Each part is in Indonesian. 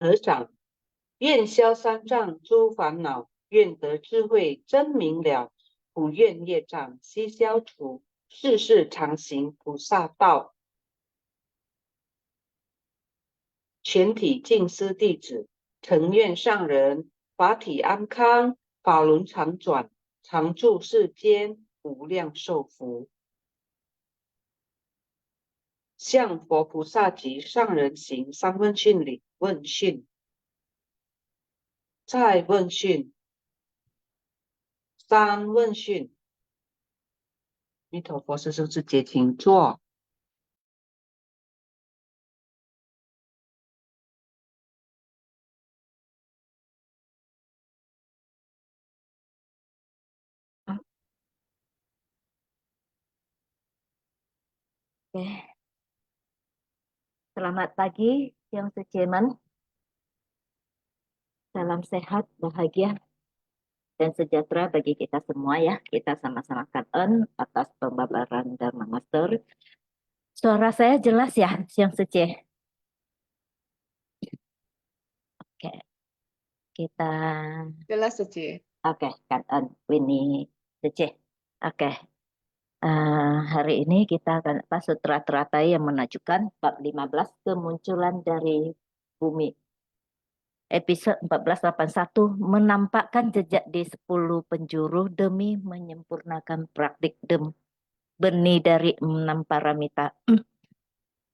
合掌，愿消三障诸烦恼，愿得智慧真明了，普愿业障悉消除，世世常行菩萨道。全体净师弟子，诚愿上人法体安康，法轮常转，常住世间，无量寿福。向佛菩萨及上人行三问讯礼问讯，再问讯，三问讯。弥陀佛，师兄师姐，请坐。Oke, selamat pagi yang sejaman. Salam sehat, bahagia, dan sejahtera bagi kita semua ya. Kita sama-sama kangen atas pembabaran Dharma Master. Suara saya jelas ya, Siang Suci? Oke, kita... Jelas Suci. Oke, kangen Winnie Suci. Oke, hari ini kita akan Sutra Teratai yang menunjukkan bab 15 kemunculan dari bumi. Episode 1481 menampakkan jejak di 10 penjuru demi menyempurnakan praktik benih dari 6 paramita.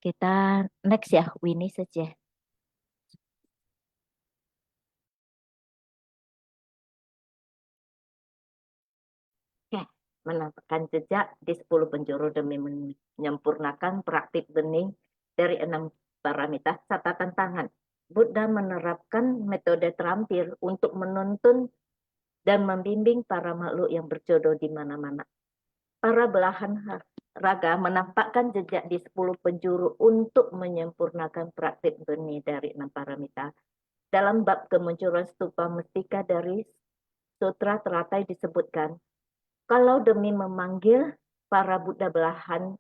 Kita next ya, Winnie saja. Oke, menampakkan jejak di 10 penjuru demi menyempurnakan praktik benih dari 6 paramita. Catatan tangan. Buddha menerapkan metode terampil untuk menuntun dan membimbing para makhluk yang berjodoh di mana-mana. Para belahan raga menampakkan jejak di 10 penjuru untuk menyempurnakan praktik benih dari 6 paramita. Dalam bab kemunculan stupa mestika dari Sutra Teratai disebutkan, kalau demi memanggil para Buddha belahan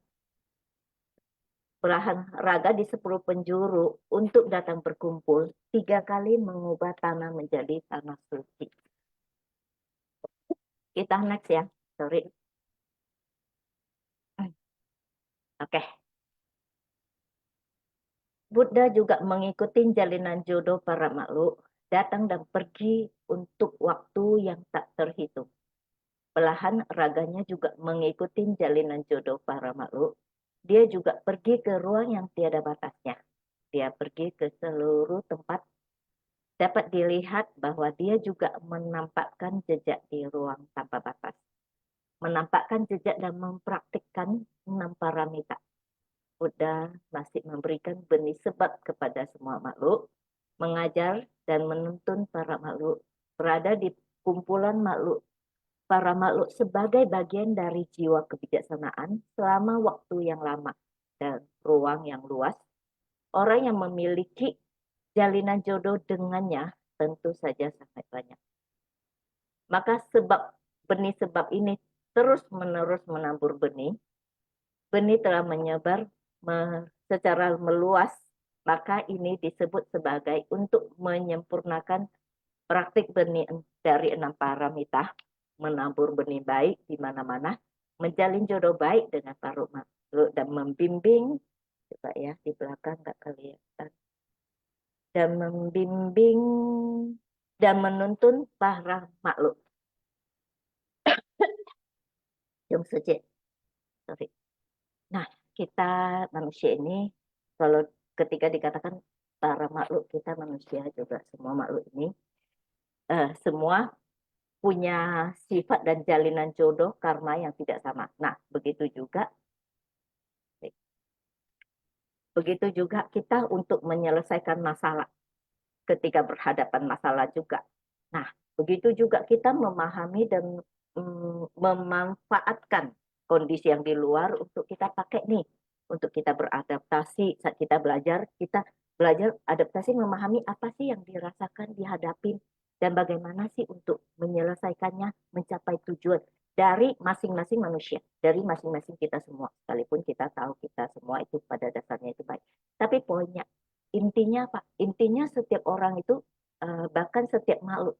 raga di 10 penjuru untuk datang berkumpul, 3 kali mengubah tanah menjadi tanah suci. Kita next ya, sorry. Oke. Buddha juga mengikuti jalinan jodoh para makhluk, datang dan pergi untuk waktu yang tak terhitung. Belahan raganya juga mengikuti jalinan jodoh para makhluk. Dia juga pergi ke ruang yang tiada batasnya. Dia pergi ke seluruh tempat. Dapat dilihat bahwa dia juga menampakkan jejak di ruang tanpa batas. Menampakkan jejak dan mempraktikkan 6 paramita. Buddha masih memberikan benih sebab kepada semua makhluk, mengajar dan menuntun para makhluk, berada di kumpulan makhluk, para makhluk sebagai bagian dari jiwa kebijaksanaan selama waktu yang lama dan ruang yang luas. Orang yang memiliki jalinan jodoh dengannya tentu saja sangat banyak. Maka benih sebab ini terus-menerus menabur benih. Benih telah menyebar secara meluas, maka ini disebut sebagai untuk menyempurnakan praktik benih dari 6 paramita, menabur benih baik di mana-mana, menjalin jodoh baik dengan para makhluk dan membimbing, coba ya di belakang nggak kelihatan, dan membimbing dan menuntun para makhluk. Yang suci, sorry. Nah, kita manusia ini, kalau ketika dikatakan para makhluk, kita manusia juga, semua makhluk ini, semua punya sifat dan jalinan jodoh karma yang tidak sama. Nah, begitu juga kita untuk menyelesaikan masalah ketika berhadapan masalah juga. Nah, begitu juga kita memahami dan memanfaatkan kondisi yang di luar untuk kita pakai nih, untuk kita beradaptasi. Saat kita belajar adaptasi, memahami apa sih yang dirasakan, dihadapi, dan bagaimana sih untuk menyelesaikannya, mencapai tujuan dari masing-masing manusia, dari masing-masing kita semua. Sekalipun kita tahu kita semua itu pada dasarnya itu baik. Tapi poinnya, Intinya apa? Intinya setiap orang itu, bahkan setiap makhluk,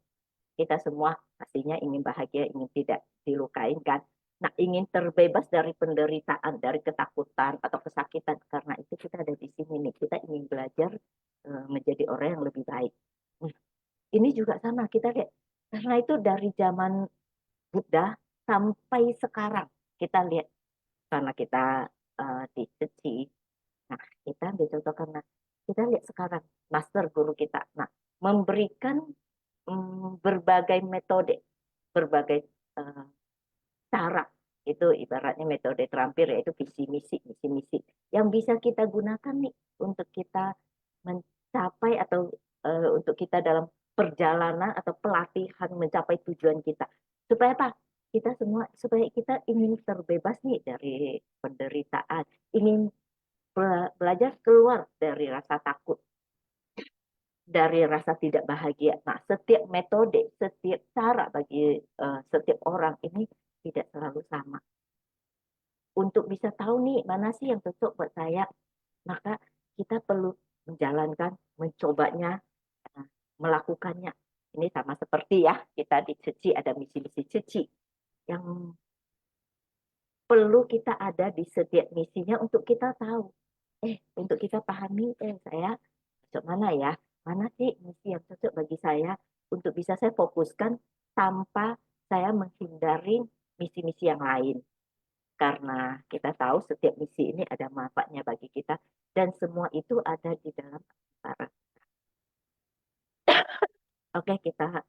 kita semua pastinya ingin bahagia, ingin tidak dilukain kan. Nah, ingin terbebas dari penderitaan, dari ketakutan atau kesakitan. Karena itu kita ada di sini nih. Kita ingin belajar menjadi orang yang lebih baik. Nah, ini juga sama, kita lihat. Karena itu dari zaman Buddha sampai sekarang, kita lihat. Karena kita dicuci. Nah, kita ambil contoh karena kita lihat sekarang, master guru kita. Nah, memberikan berbagai metode, berbagai uh, cara. Itu ibaratnya metode terampil, yaitu visi misi yang bisa kita gunakan nih untuk kita mencapai atau untuk kita dalam perjalanan atau pelatihan mencapai tujuan kita. Supaya apa? Kita semua, supaya kita ingin terbebas nih dari penderitaan, ingin belajar keluar dari rasa takut, dari rasa tidak bahagia. Nah, setiap metode, setiap cara bagi setiap orang ini tidak selalu sama. Untuk bisa tahu nih mana sih yang cocok buat saya, maka kita perlu menjalankan, mencobanya, melakukannya. Ini sama seperti ya, kita di Ceci ada misi-misi Ceci yang perlu kita ada di setiap misinya untuk kita tahu. Untuk kita pahami, saya cocok mana ya? Mana sih misi yang cocok bagi saya untuk bisa saya fokuskan tanpa saya menghindari misi-misi yang lain. Karena kita tahu setiap misi ini ada manfaatnya bagi kita dan semua itu ada di dalam acara. Oke, kita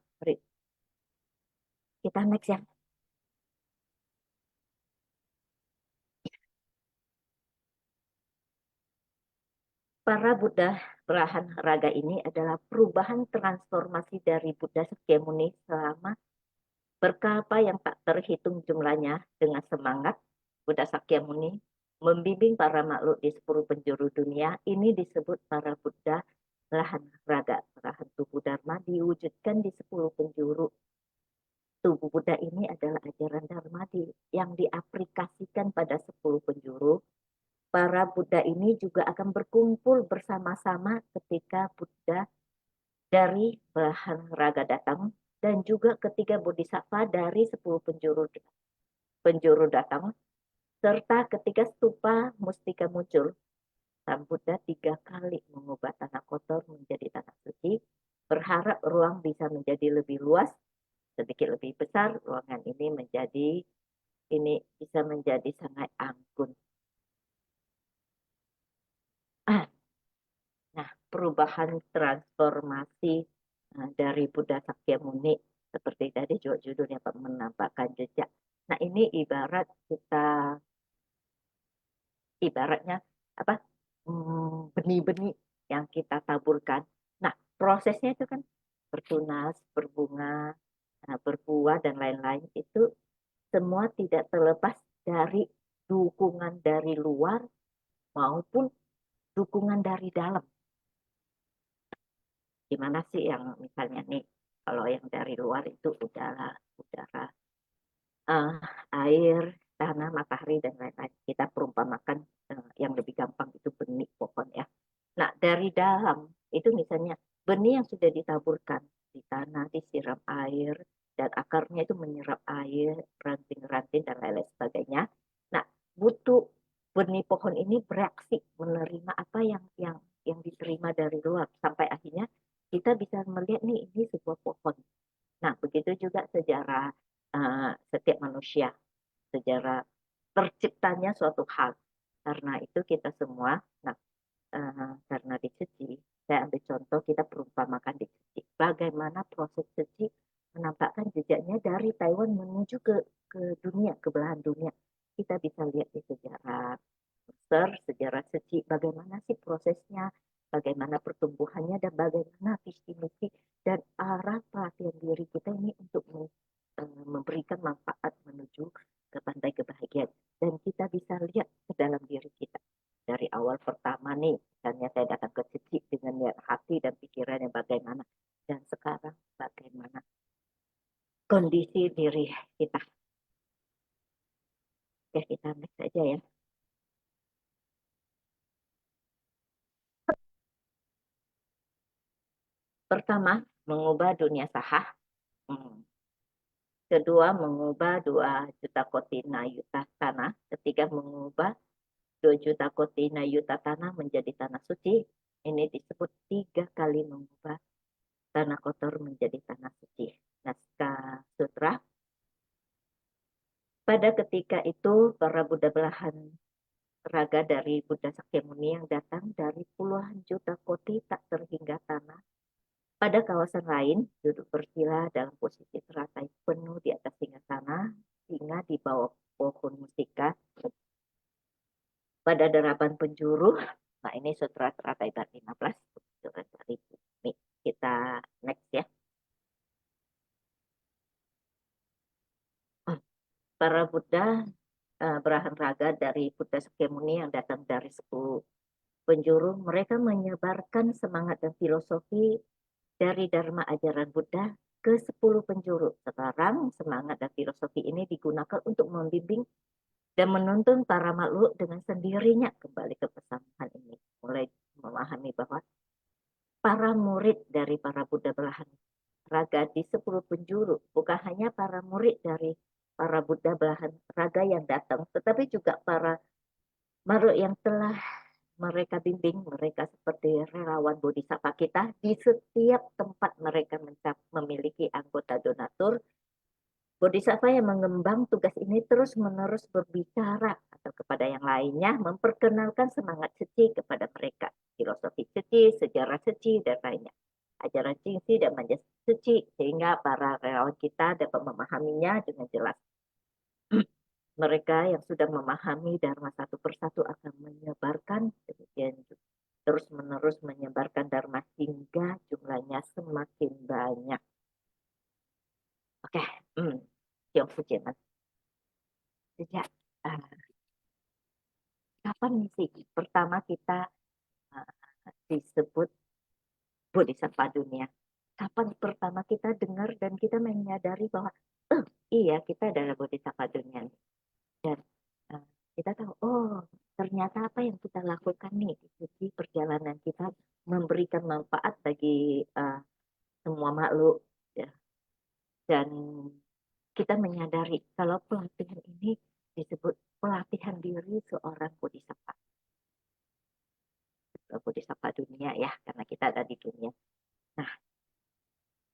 next ya. Para Buddha belahan raga ini adalah perubahan transformasi dari Buddha Sakyamuni selama berkapa yang tak terhitung jumlahnya. Dengan semangat Buddha Sakyamuni membimbing para makhluk di 10 penjuru dunia. Ini disebut para Buddha belahan raga. Belahan tubuh Dharma diwujudkan di 10 penjuru. Tubuh Buddha ini adalah ajaran Dharma yang diaplikasikan pada 10 penjuru. Para Buddha ini juga akan berkumpul bersama-sama ketika Buddha dari belahan raga datang dan juga ketika Bodhisattva dari 10 penjuru datang, serta ketika stupa mustika muncul. Sang Buddha 3 kali mengubah tanah kotor menjadi tanah suci, berharap ruang bisa menjadi lebih luas, sedikit lebih besar, ruangan ini bisa menjadi sangat anggun. Nah, perubahan transformasi dari Buddha Sakyamuni seperti tadi juga judulnya menampakkan jejak. Nah, ini ibaratnya apa? Benih-benih yang kita taburkan. Nah, prosesnya itu kan bertunas, berbunga, berbuah dan lain-lain itu semua tidak terlepas dari dukungan dari luar maupun dukungan dari dalam. Gimana sih yang misalnya nih, kalau yang dari luar itu udara, uh, air, tanah, matahari, dan lain-lain. Kita perumpamakan yang lebih gampang itu benih pohon ya. Nah, dari dalam itu misalnya benih yang sudah ditaburkan di tanah, disiram air, dan akarnya itu menyerap air, ranting-ranting, dan lain-lain sebagainya. Nah, butuh benih pohon ini bereaksi menerima apa yang diterima dari luar sampai akhirnya kita bisa melihat nih ini sebuah pohon. Nah, begitu juga sejarah setiap manusia, sejarah terciptanya suatu hal. Karena itu kita semua, nah karena di Ceci, saya ambil contoh kita perumpamakan di Ceci. Bagaimana proses Ceci menampakkan jejaknya dari Taiwan menuju ke dunia, ke belahan dunia. Kita bisa lihat di sejarah sejarah Ceci, bagaimana sih prosesnya, bagaimana pertumbuhannya, dan bagaimana visi misi dan arah pelatihan diri kita ini untuk memberikan manfaat menuju ke pantai kebahagiaan. Dan kita bisa lihat ke dalam diri kita. Dari awal pertama nih, misalnya saya datang ke Ceci dengan niat hati dan pikiran yang bagaimana. Dan sekarang bagaimana kondisi diri kita. Oke, kita next aja ya. Pertama, mengubah dunia sahah. Kedua, mengubah 2 juta kotina yuta tanah. Ketiga, mengubah 2 juta kotina yuta tanah menjadi tanah suci. Ini disebut 3 kali mengubah tanah kotor menjadi tanah suci. Naskah sutra. Pada ketika itu, para Buddha belahan raga dari Buddha Sakyamuni yang datang dari puluhan juta koti tak terhingga tanah pada kawasan lain duduk bersila dalam posisi teratai penuh di atas tanah hingga di bawah pohon mustika pada derapan penjuru. Nah, ini sutra teratai bab 15 sutra dari bumi. Kita next ya. Para Buddha berahan raga dari Buddha Sakyamuni yang datang dari 10 penjuru, mereka menyebarkan semangat dan filosofi dari Dharma ajaran Buddha ke 10 penjuru. Sekarang semangat dan filosofi ini digunakan untuk membimbing dan menuntun para makhluk dengan sendirinya kembali ke persamaan ini. Mulai memahami bahwa para murid dari para Buddha belahan raga di 10 penjuru bukan hanya para murid dari para Buddha belahan raga yang datang, tetapi juga para makhluk yang telah mereka bimbing, mereka seperti relawan bodhisattva kita di setiap tempat mereka memiliki anggota donatur. Bodhisattva yang mengembang tugas ini terus-menerus berbicara atau kepada yang lainnya, memperkenalkan semangat suci kepada mereka, filosofi suci, sejarah suci, dan lainnya. Ajaran suci dan manjat suci, sehingga para relawan kita dapat memahaminya dengan jelas. Mereka yang sudah memahami Dharma satu persatu akan menyebarkan, demikian terus-menerus menyebarkan Dharma hingga jumlahnya semakin banyak. Oke, Tiong Fujian. Sejak kapan sih pertama kita disebut bodhisattva dunia? Kapan pertama kita dengar dan kita menyadari bahwa iya kita adalah bodhisattva dunia. Dan kita tahu, oh ternyata apa yang kita lakukan nih di perjalanan kita memberikan manfaat bagi semua makhluk. Ya. Dan kita menyadari kalau pelatihan ini disebut pelatihan diri seorang bodhisattva. Bodhisattva dunia ya, karena kita ada di dunia. Nah,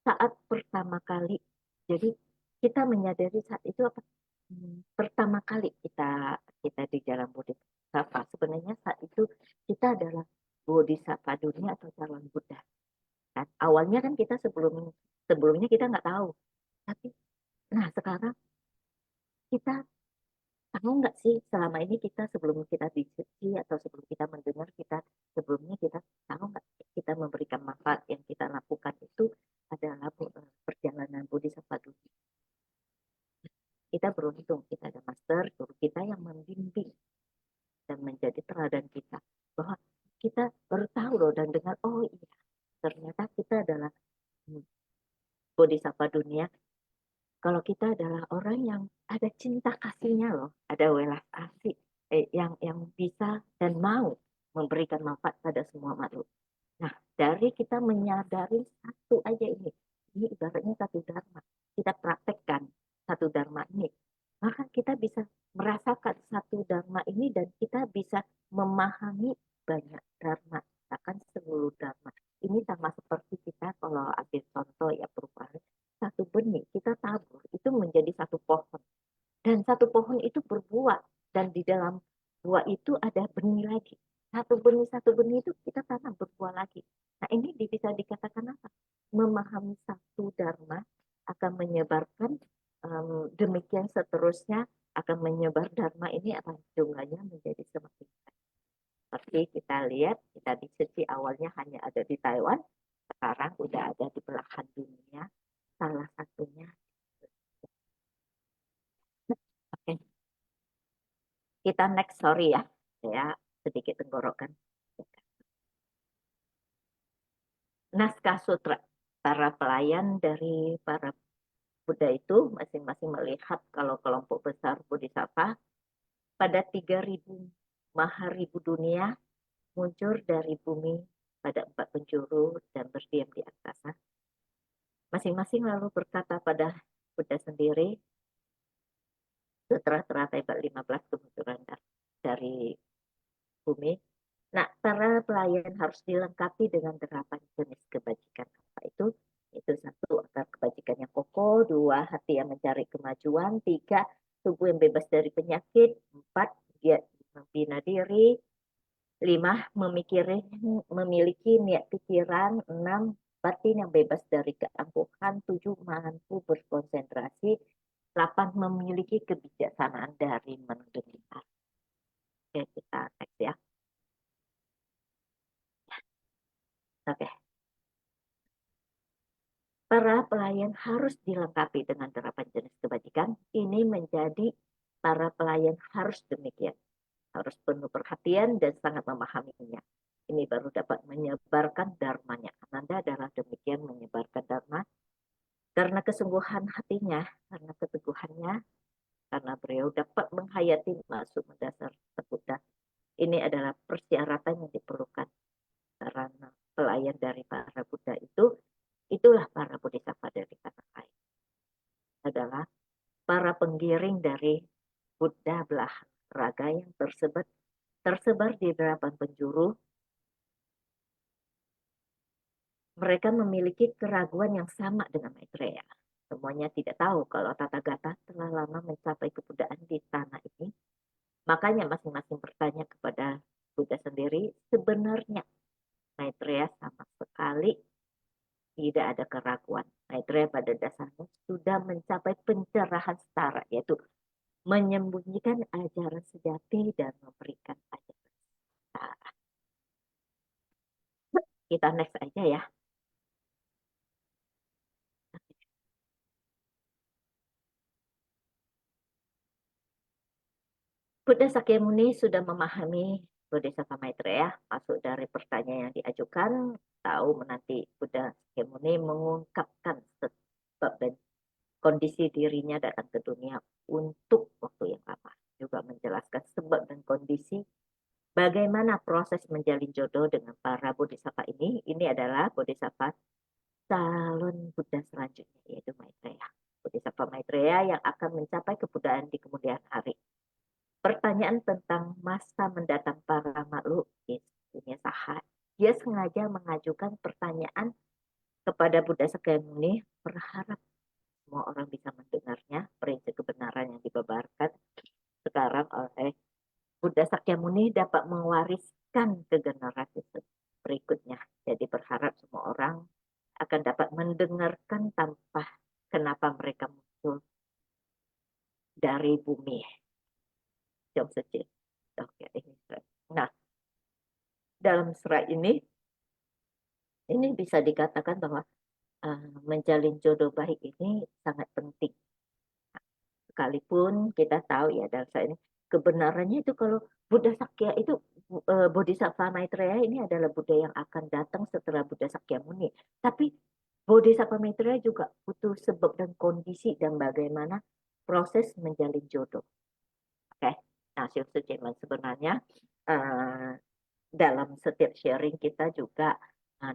saat pertama kali, jadi kita menyadari saat itu apa? Pertama kali kita di jalan bodhisattva. Sebenarnya saat itu kita adalah bodhisattva dunia atau calon Buddha. Kan? Awalnya kan kita sebelumnya kita nggak tahu. Tapi, nah sekarang kita tahu nggak sih selama ini kita sebelum kita diskusi atau sebelum kita mendengar sebelumnya kita tahu nggak kita memberikan manfaat yang kita lakukan itu adalah perjalanan bodhisattva dunia. Kita beruntung kita ada master guru kita yang membimbing dan menjadi teladan kita bahwa kita baru tahu loh dan dengar oh iya ternyata kita adalah bodhisattva dunia. Kalau kita adalah orang yang ada cinta kasihnya loh, ada welas asih yang bisa dan mau memberikan manfaat pada semua makhluk. Nah, dari kita menyadari satu aja ini ibaratnya satu dharma. Kita praktekkan satu dharma ini, maka kita bisa merasakan satu dharma ini dan kita bisa memahami banyak dharma, bahkan seluruh dharma. Ini sama seperti kita kalau ambil contoh ya perubahan satu benih kita tabur itu menjadi satu pohon dan satu pohon itu berbuah dan di dalam buah itu ada benih lagi satu benih itu kita tanam berbuah lagi. Nah ini bisa dikatakan apa? Memahami satu dharma akan menyebarkan demikian seterusnya akan menyebar dharma ini akan jumlahnya menjadi semakin banyak. Seperti kita lihat kita diskusi awalnya hanya ada di Taiwan, sekarang udah ada di belahan dunia. Salah satunya. Oke. Kita next, sorry ya. Saya sedikit tenggorokan. Naskah sutra. Para pelayan dari para Buddha itu masing-masing melihat kalau kelompok besar bodhisattva pada 3000 maharibu dunia muncul dari bumi pada 4 penjuru dan berdiam di angkasa. Masing-masing lalu berkata pada Buddha sendiri, setelah teratai 15 kemunculan dari bumi. Nah, para pelayan harus dilengkapi dengan 8 jenis kebajikan. Apa itu? Itu 1, akar kebajikan yang kokoh, 2, hati yang mencari kemajuan, 3, tubuh yang bebas dari penyakit, 4, giat membina diri, 5, memiliki niat pikiran, 6, batin yang bebas dari keangkuhan, 7, mampu berkonsentrasi, 8, memiliki kebijaksanaan dari mendengar. Oke, kita next ya. Oke. Para pelayan harus dilengkapi dengan 8 jenis kebajikan. Ini menjadi para pelayan harus demikian. Harus penuh perhatian dan sangat memahaminya. Ini baru dapat menyebarkan dharmanya. Ananda adalah demikian menyebarkan dharma. Karena kesungguhan hatinya, karena keteguhannya, karena beliau dapat menghayati masuk mendasar Buddha. Ini adalah persyaratan yang diperlukan. Karena pelayan dari para Buddha itu, itulah para bodhisattva dari kata lain. Adalah para penggiring dari Buddha belahan raga yang tersebar di 8 penjuru. Mereka memiliki keraguan yang sama dengan Maitreya. Semuanya tidak tahu kalau Tathagata telah lama mencapai kebudaan di tanah ini. Makanya masing-masing bertanya kepada Buddha sendiri, sebenarnya Maitreya sama sekali tidak ada keraguan. Maitreya pada dasarnya sudah mencapai pencerahan setara, yaitu menyembunyikan ajaran sejati dan memberikan ajaran setara. Kita next aja ya. Buddha Sakyamuni sudah memahami Bodhisattva Maitreya, masuk dari pertanyaan yang diajukan, tahu menanti Buddha Sakyamuni mengungkapkan sebab dan kondisi dirinya datang ke dunia untuk waktu yang lama. Juga menjelaskan sebab dan kondisi bagaimana proses menjalin jodoh dengan para Bodhisattva ini. Ini adalah Bodhisattva calon Buddha selanjutnya, yaitu Maitreya. Bodhisattva Maitreya yang akan mencapai kebudayaan di kemudian hari. Pertanyaan tentang masa mendatang para makhluk punya saha. Dia sengaja mengajukan pertanyaan kepada Buddha Sakyamuni, berharap semua orang bisa mendengarnya, prinsip kebenaran yang dibabarkan sekarang oleh Buddha Sakyamuni dapat mewariskan ke generasi berikutnya. Jadi berharap semua orang akan dapat mendengarkan tanpa kenapa mereka muncul dari bumi. Jom saja. Oke, ini. Nah, dalam surat ini bisa dikatakan bahwa menjalin jodoh baik ini sangat penting. Sekalipun kita tahu ya dalam surat ini kebenarannya itu kalau Buddha Sakya itu Bodhisattva Maitreya ini adalah Buddha yang akan datang setelah Buddha Sakyamuni. Tapi Bodhisattva Maitreya juga butuh sebab dan kondisi dan bagaimana proses menjalin jodoh. Oke, nah sebenarnya dalam setiap sharing kita juga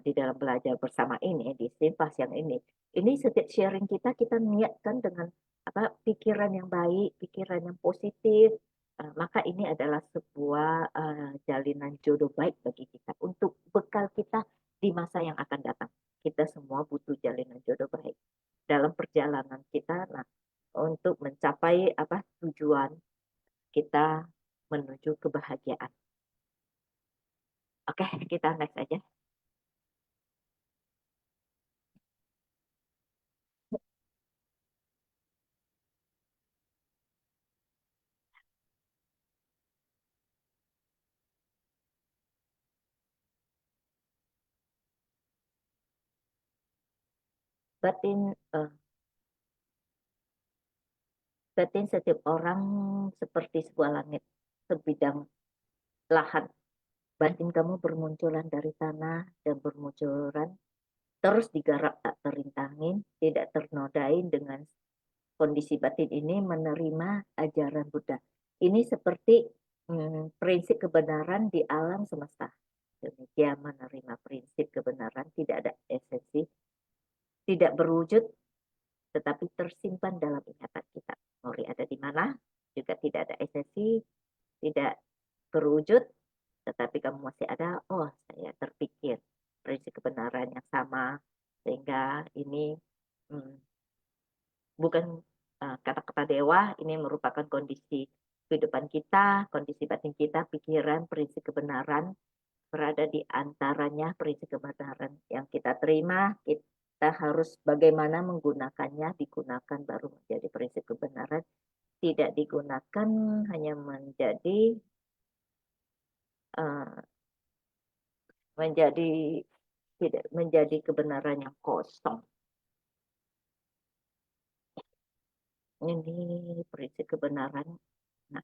di dalam belajar bersama ini di Simpas yang ini setiap sharing kita niatkan dengan pikiran yang baik, pikiran yang positif, maka ini adalah sebuah jalinan jodoh baik bagi kita untuk bekal kita di masa yang akan datang. Kita semua butuh jalinan jodoh baik dalam perjalanan kita untuk mencapai tujuan kita menuju kebahagiaan. Oke, kita next aja. Batin setiap orang seperti sebuah langit, sebidang lahan. Batin kamu bermunculan dari tanah dan bermunculan terus digarap tak terintangin, tidak ternodain. Dengan kondisi batin ini menerima ajaran Buddha. Ini seperti prinsip kebenaran di alam semesta. Demikian menerima prinsip kebenaran tidak ada esensi, tidak berwujud, tetapi tersimpan dalam ingatan kita. Mori ada di mana, juga tidak ada esensi, tidak berwujud, tetapi kamu masih ada, oh saya terpikir prinsip kebenaran yang sama, sehingga ini bukan kata-kata dewa, ini merupakan kondisi kehidupan kita, kondisi batin kita, pikiran, prinsip kebenaran, berada di antaranya prinsip kebenaran yang kita terima, kita harus bagaimana menggunakannya, digunakan baru menjadi prinsip kebenaran, tidak digunakan hanya menjadi tidak menjadi kebenaran yang kosong. Ini prinsip kebenaran. Nah,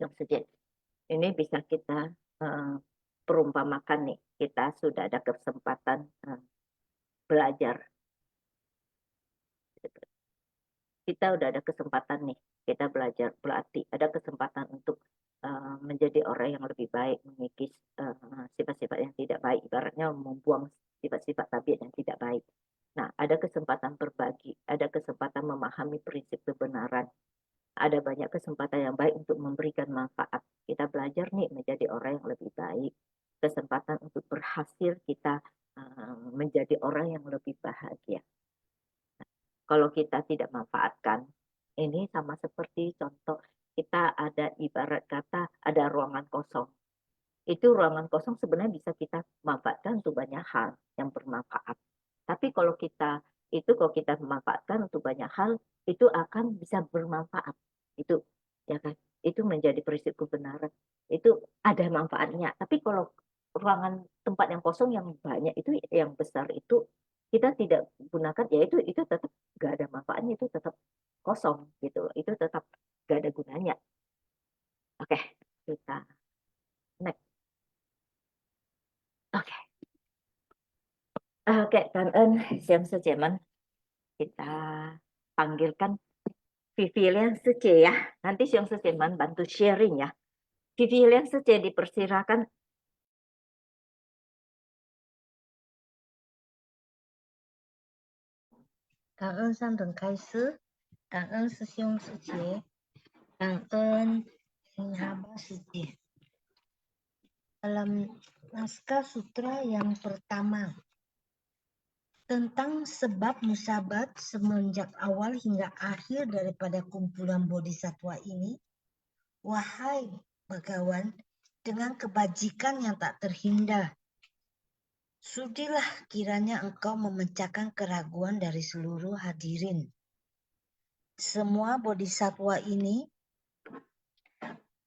yang sejati ini bisa kita perumpamakan nih, kita sudah ada kesempatan belajar. Kita udah ada kesempatan nih, kita belajar, berarti ada kesempatan untuk menjadi orang yang lebih baik, mengikis sifat-sifat yang tidak baik, ibaratnya membuang sifat-sifat tabiat yang tidak baik. Nah, ada kesempatan berbagi, ada kesempatan memahami prinsip kebenaran, ada banyak kesempatan yang baik untuk memberikan manfaat. Kita belajar nih menjadi orang yang lebih baik, kesempatan untuk berhasil kita menjadi orang yang lebih bahagia. Kalau kita tidak manfaatkan, ini sama seperti contoh kita ada ibarat kata ada ruangan kosong. Itu ruangan kosong sebenarnya bisa kita manfaatkan untuk banyak hal yang bermanfaat. Tapi kalau kita memanfaatkan untuk banyak hal, itu akan bisa bermanfaat. Itu ya kan? Itu menjadi prinsip kebenaran. Itu ada manfaatnya. Tapi kalau ruangan tempat yang kosong yang banyak itu yang besar itu kita tidak gunakan, ya itu tetap gak ada manfaatnya, itu tetap kosong gitu loh. Itu tetap gak ada gunanya. Oke, kita next. Oke. Oke, cảm ơn Siang Sư Chị Mẫn. Kita panggilkan Vivi Sư Chị ya. Nanti Siang Sư Chị Mẫn bantu sharing ya. Vivi Sư Chị dipersilakan. Cảm ơn San Đường Khai Sư, cảm ơn Sư Siêu Sư Chế, cảm ơn Haba Sư Chế. Dalam naskah sutra yang pertama tentang sebab musabab semenjak awal hingga akhir daripada kumpulan bodhisatwa ini, wahai Bagawan, dengan kebajikan yang tak terhingga, sudilah kiranya engkau memecahkan keraguan dari seluruh hadirin. Semua bodhisatwa ini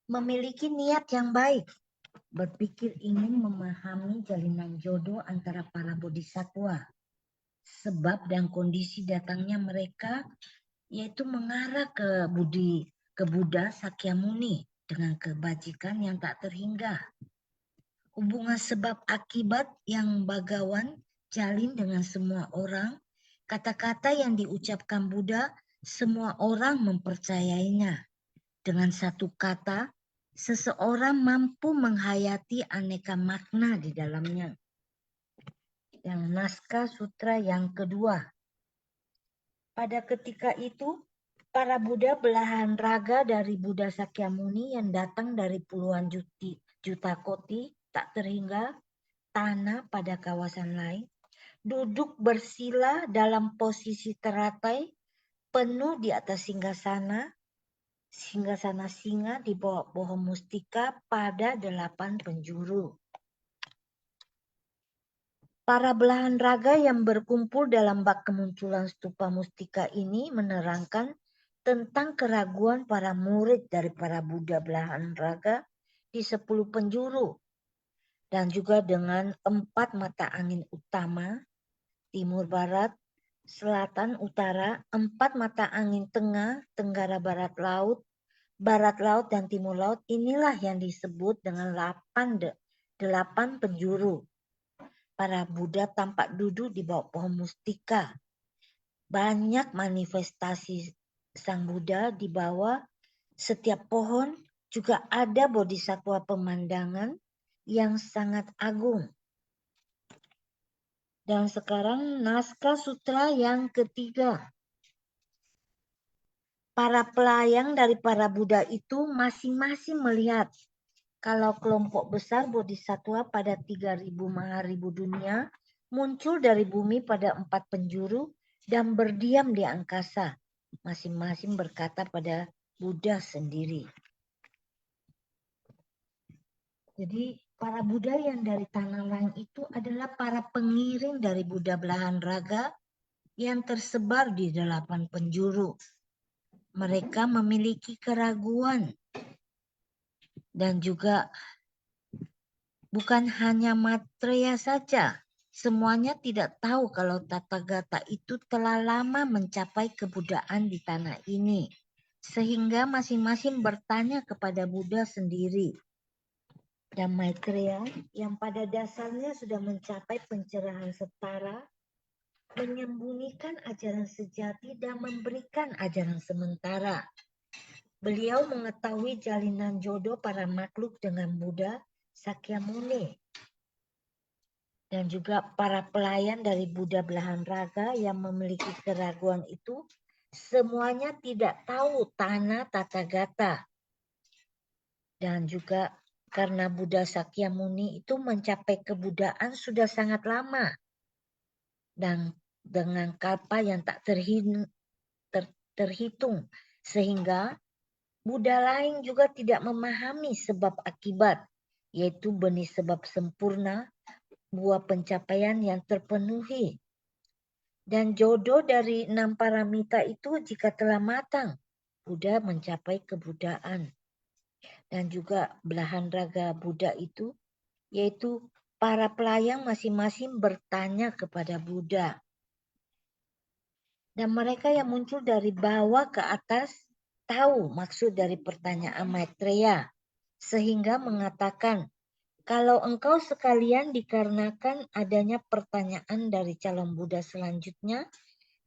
memiliki niat yang baik, berpikir ingin memahami jalinan jodoh antara para bodhisatwa. Sebab dan kondisi datangnya mereka yaitu mengarah ke Buddha Sakyamuni dengan kebajikan yang tak terhingga. Hubungan sebab akibat yang Bagawan jalin dengan semua orang, kata-kata yang diucapkan Buddha, semua orang mempercayainya. Dengan satu kata, seseorang mampu menghayati aneka makna di dalamnya. Yang naskah sutra yang kedua. Pada ketika itu, para Buddha belahan raga dari Buddha Sakyamuni yang datang dari puluhan juta koti tak terhingga tanah pada kawasan lain, duduk bersila dalam posisi teratai, penuh di atas singgasana singa di bawah pohon mustika pada 8 penjuru. Para belahan raga yang berkumpul dalam bak kemunculan stupa mustika ini menerangkan tentang keraguan para murid dari para Buddha belahan raga di 10 penjuru dan juga dengan 4 mata angin utama, timur barat, selatan utara, 4 mata angin tengah, tenggara barat laut, dan timur laut. Inilah yang disebut dengan 8 penjuru. Para Buddha tampak duduk di bawah pohon mustika. Banyak manifestasi Sang Buddha di bawah setiap pohon. Juga ada bodhisatwa pemandangan yang sangat agung. Dan sekarang naskah sutra yang ketiga. Para pelayang dari para Buddha itu masing-masing melihat kalau kelompok besar bodhisattva pada 3.000 maharibu dunia muncul dari bumi pada 4 penjuru dan berdiam di angkasa. Masing-masing berkata pada Buddha sendiri. Jadi para Buddha yang dari tanah lain itu adalah para pengiring dari Buddha belahan raga yang tersebar di 8 penjuru. Mereka memiliki keraguan dan juga bukan hanya Maitreya saja. Semuanya tidak tahu kalau Tathagata itu telah lama mencapai kebudaan di tanah ini. Sehingga masing-masing bertanya kepada Buddha sendiri. Dan Maitreya yang pada dasarnya sudah mencapai pencerahan setara, menyembunyikan ajaran sejati dan memberikan ajaran sementara. Beliau mengetahui jalinan jodoh para makhluk dengan Buddha Sakyamuni. Dan juga para pelayan dari Buddha belahan raga yang memiliki keraguan itu semuanya tidak tahu tanah Tathagata. Dan juga karena Buddha Sakyamuni itu mencapai kebudaan sudah sangat lama. Dan dengan kalpa yang tak terhitung. Sehingga Buddha lain juga tidak memahami sebab akibat. Yaitu benih sebab sempurna, buah pencapaian yang terpenuhi. Dan jodoh dari 6 paramita itu jika telah matang, Buddha mencapai kebudaan. Dan juga belahan raga Buddha itu, yaitu para pelayang masing-masing bertanya kepada Buddha. Dan mereka yang muncul dari bawah ke atas tahu maksud dari pertanyaan Maitreya. Sehingga mengatakan, kalau engkau sekalian dikarenakan adanya pertanyaan dari calon Buddha selanjutnya,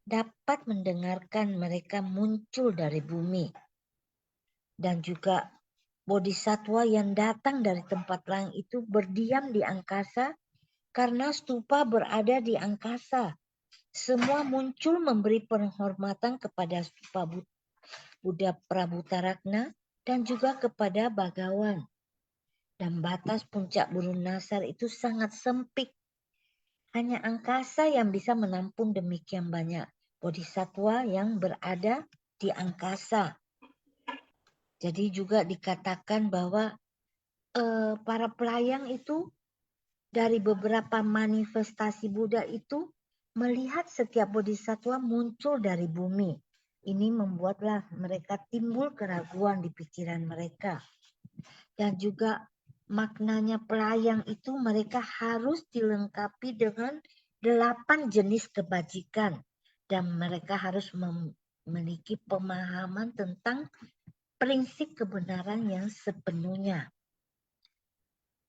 dapat mendengarkan mereka muncul dari bumi. Dan juga bodhisattva yang datang dari tempat lain itu berdiam di angkasa karena stupa berada di angkasa. Semua muncul memberi penghormatan kepada stupa Buddha Prabhutarakna dan juga kepada Bhagawan. Dan batas puncak burung nasar itu sangat sempit. Hanya angkasa yang bisa menampung demikian banyak bodhisattva yang berada di angkasa. Jadi juga dikatakan bahwa para pelayang itu dari beberapa manifestasi Buddha itu melihat setiap bodhisattva muncul dari bumi. Ini membuatlah mereka timbul keraguan di pikiran mereka. Dan juga maknanya pelayang itu mereka harus dilengkapi dengan 8 jenis kebajikan. Dan mereka harus memiliki pemahaman tentang prinsip kebenaran yang sepenuhnya.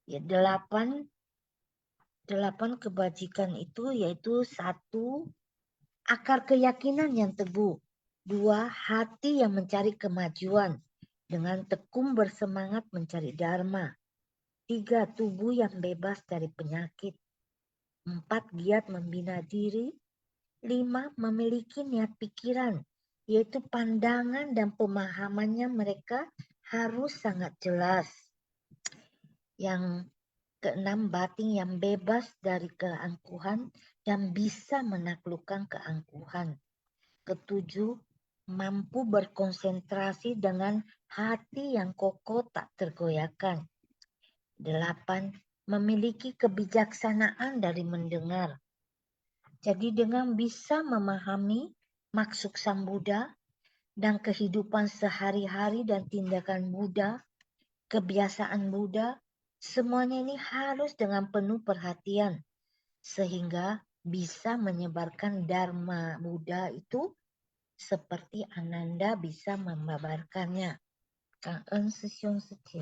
Ya, 8 kebajikan itu yaitu 1, akar keyakinan yang teguh. 2, hati yang mencari kemajuan dengan tekun bersemangat mencari dharma. 3, tubuh yang bebas dari penyakit. 4, giat membina diri. 5, memiliki niat pikiran, yaitu pandangan dan pemahamannya mereka harus sangat jelas. Yang ke-6, batin yang bebas dari keangkuhan dan bisa menaklukkan keangkuhan. Ke-7, mampu berkonsentrasi dengan hati yang kokoh tak tergoyahkan. 8, memiliki kebijaksanaan dari mendengar. Jadi dengan bisa memahami maksud Sang Buddha dan kehidupan sehari-hari dan tindakan Buddha, kebiasaan Buddha, semuanya ini harus dengan penuh perhatian sehingga bisa menyebarkan Dharma Buddha itu seperti Ananda bisa membabarkannya. Cảm ơn sư兄sư姐.